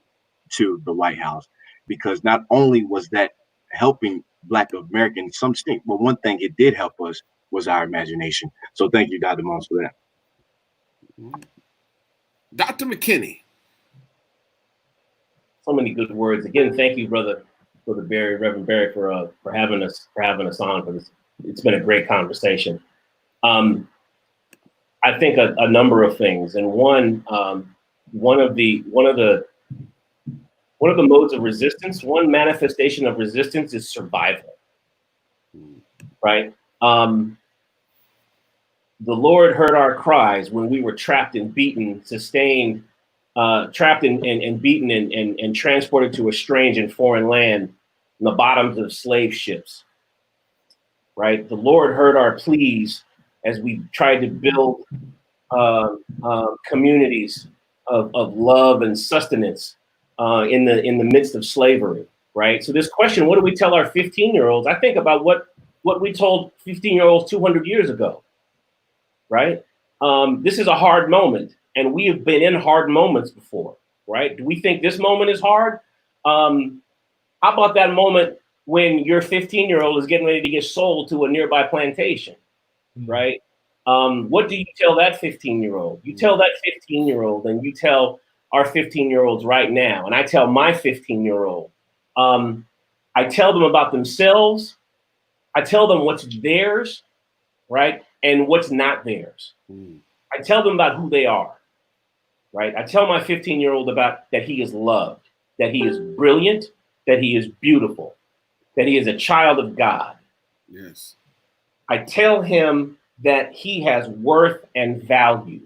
to the White House, because not only was that helping Black Americans some stink, but one thing it did help us was our imagination. So thank you, Dr. Moss, for that. Dr. McKinney. So many good words. Again, thank you, Brother Barry, Reverend Barry, for having us on for this. It's been a great conversation. I think a number of things, and one of the modes of resistance, one manifestation of resistance is survival, right? The Lord heard our cries when we were trapped and beaten, sustained, trapped and beaten and transported to a strange and foreign land in the bottoms of slave ships, right? The Lord heard our pleas as we tried to build communities of love and sustenance in the midst of slavery, right? So this question, what do we tell our 15-year-olds? I think about what we told 15-year-olds 200 years ago, right? This is a hard moment, and we have been in hard moments before, right? Do we think this moment is hard? How about that moment when your 15-year-old is getting ready to get sold to a nearby plantation, right? What do you tell that 15-year-old? You tell that 15-year-old, and you tell our 15-year-olds right now, and I tell my 15-year-old, I tell them about themselves. I tell them what's theirs, right? And what's not theirs. I tell them about who they are, right? I tell my 15-year-old about that he is loved, that he is brilliant, that he is beautiful, that he is a child of God. Yes. I tell him that he has worth and value,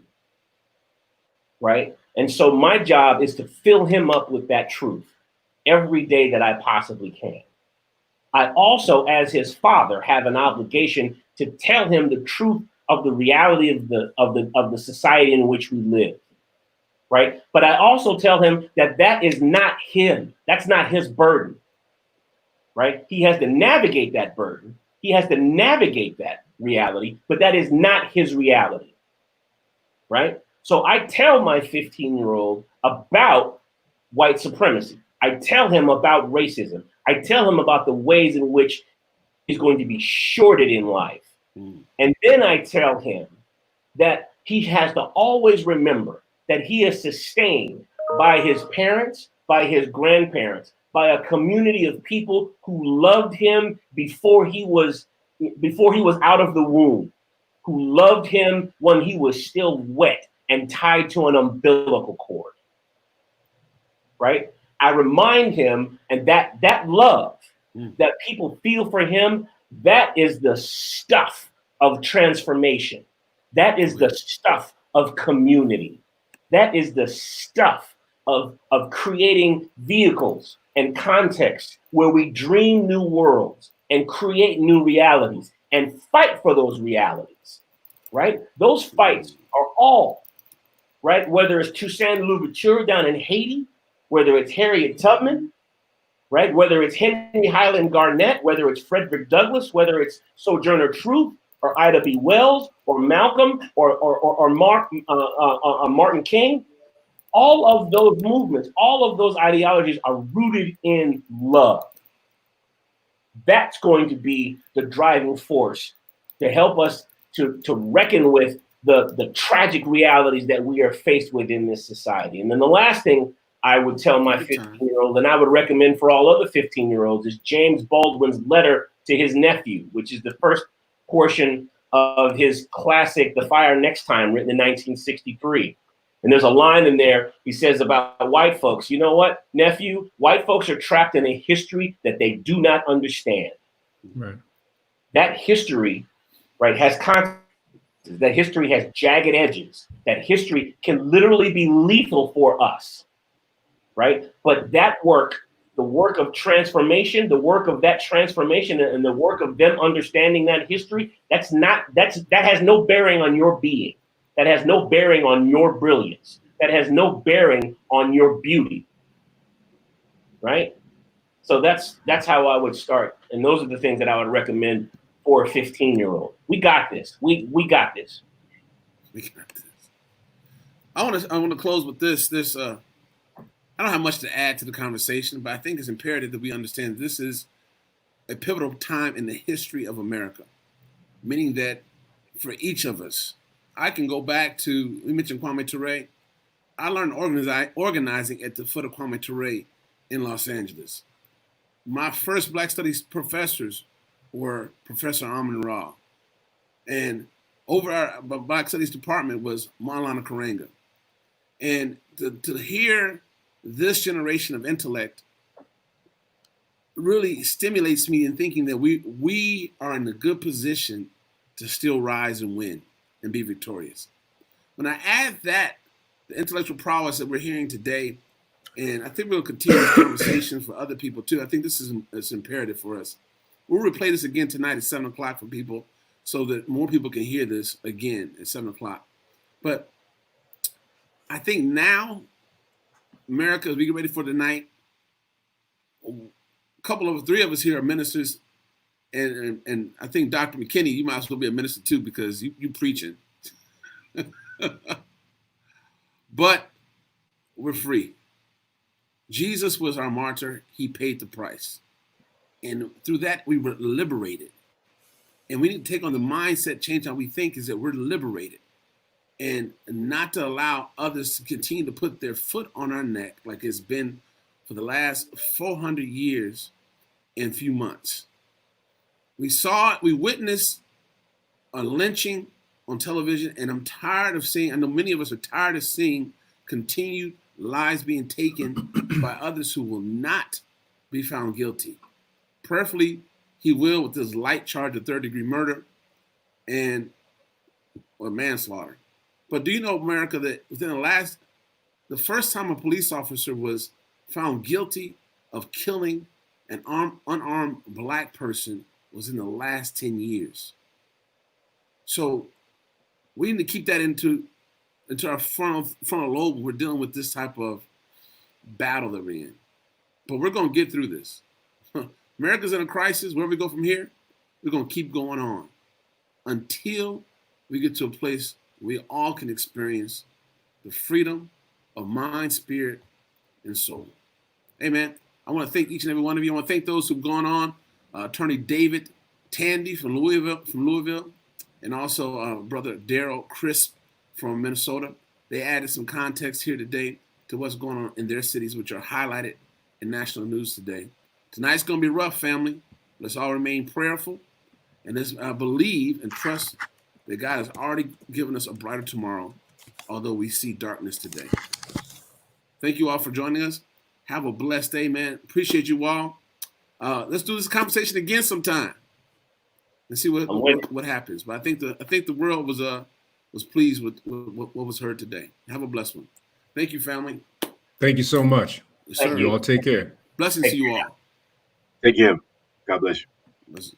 right? And so my job is to fill him up with that truth every day that I possibly can. I also, as his father, have an obligation to tell him the truth of the reality of the society in which we live, right? But I also tell him that is not him. That's not his burden, right? He has to navigate that burden. He has to navigate that reality, but that is not his reality, right? So I tell my 15-year-old about white supremacy. I tell him about racism. I tell him about the ways in which he's going to be shorted in life. And then I tell him that he has to always remember that he is sustained by his parents, by his grandparents, by a community of people who loved him before he was out of the womb, who loved him when he was still wet and tied to an umbilical cord, right? I remind him, and that love that people feel for him, that is the stuff of transformation. That is the stuff of community. That is the stuff of creating vehicles and contexts where we dream new worlds and create new realities and fight for those realities, right? Those fights are all, right? Whether it's Toussaint Louverture down in Haiti, whether it's Harriet Tubman, right? Whether it's Henry Highland Garnett, whether it's Frederick Douglass, whether it's Sojourner Truth or Ida B. Wells or Malcolm or Martin King, all of those movements, all of those ideologies are rooted in love. That's going to be the driving force to help us to reckon with the tragic realities that we are faced with in this society. And then the last thing I would tell my 15-year-old, and I would recommend for all other 15-year-olds, is James Baldwin's letter to his nephew, which is the first portion of his classic, The Fire Next Time, written in 1963. And there's a line in there, he says about white folks, you know what, nephew, white folks are trapped in a history that they do not understand. Right. That history, right, has consequences. That history has jagged edges. That history can literally be lethal for us, right? But that work, the work of transformation, the work of that transformation and the work of them understanding that history, that has no bearing on your being. That has no bearing on your brilliance. That has no bearing on your beauty, right? So that's how I would start. And those are the things that I would recommend for a 15-year-old. We got this. We got this. We got this. I want to close with this. I don't have much to add to the conversation, but I think it's imperative that we understand this is a pivotal time in the history of America, meaning that for each of us, I can go back to, we mentioned Kwame Ture. I learned organizing at the foot of Kwame Ture in Los Angeles. My first Black Studies professors were Professor Amin Ra. And over our Black Studies department was Maulana Karenga. And to hear this generation of intellect really stimulates me in thinking that we are in a good position to still rise and win and be victorious. When I add that, the intellectual prowess that we're hearing today, and I think we'll continue this conversation for other people too. I think this is imperative for us. We'll replay this again tonight at 7 o'clock for people so that more people can hear this again at 7 o'clock. But I think now, America, as we get ready for the night, three of us here are ministers, and I think Dr. McKinney, you might as well be a minister too because you preaching. But we're free. Jesus was our martyr. He paid the price. And through that, we were liberated. And we need to take on the mindset change how we think is that we're liberated. And not to allow others to continue to put their foot on our neck like it's been for the last 400 years and few months. We witnessed a lynching on television, and I'm tired of seeing, I know many of us are tired of seeing continued lives being taken by others who will not be found guilty. Prayerfully, he will with this light charge of third-degree murder or manslaughter. But do you know, America, that within the first time a police officer was found guilty of killing an unarmed Black person was in the last 10 years. So we need to keep that into our frontal lobe when we're dealing with this type of battle that we're in. But we're going to get through this. America's in a crisis. Where we go from here, we're going to keep going on until we get to a place where we all can experience the freedom of mind, spirit, and soul. Amen. I want to thank each and every one of you. I want to thank those who've gone on. Attorney David Tandy from Louisville, and also Brother Darrell Crisp from Minnesota. They added some context here today to what's going on in their cities, which are highlighted in national news today. Tonight's going to be rough, family. Let's all remain prayerful. And I believe and trust that God has already given us a brighter tomorrow, although we see darkness today. Thank you all for joining us. Have a blessed day, man. Appreciate you all. Let's do this conversation again sometime and see what happens. But I think the world was pleased with what was heard today. Have a blessed one. Thank you, family. Thank you so much. Yes, sir. You all take care. Blessings to you all. Take care. God bless you. Blessings.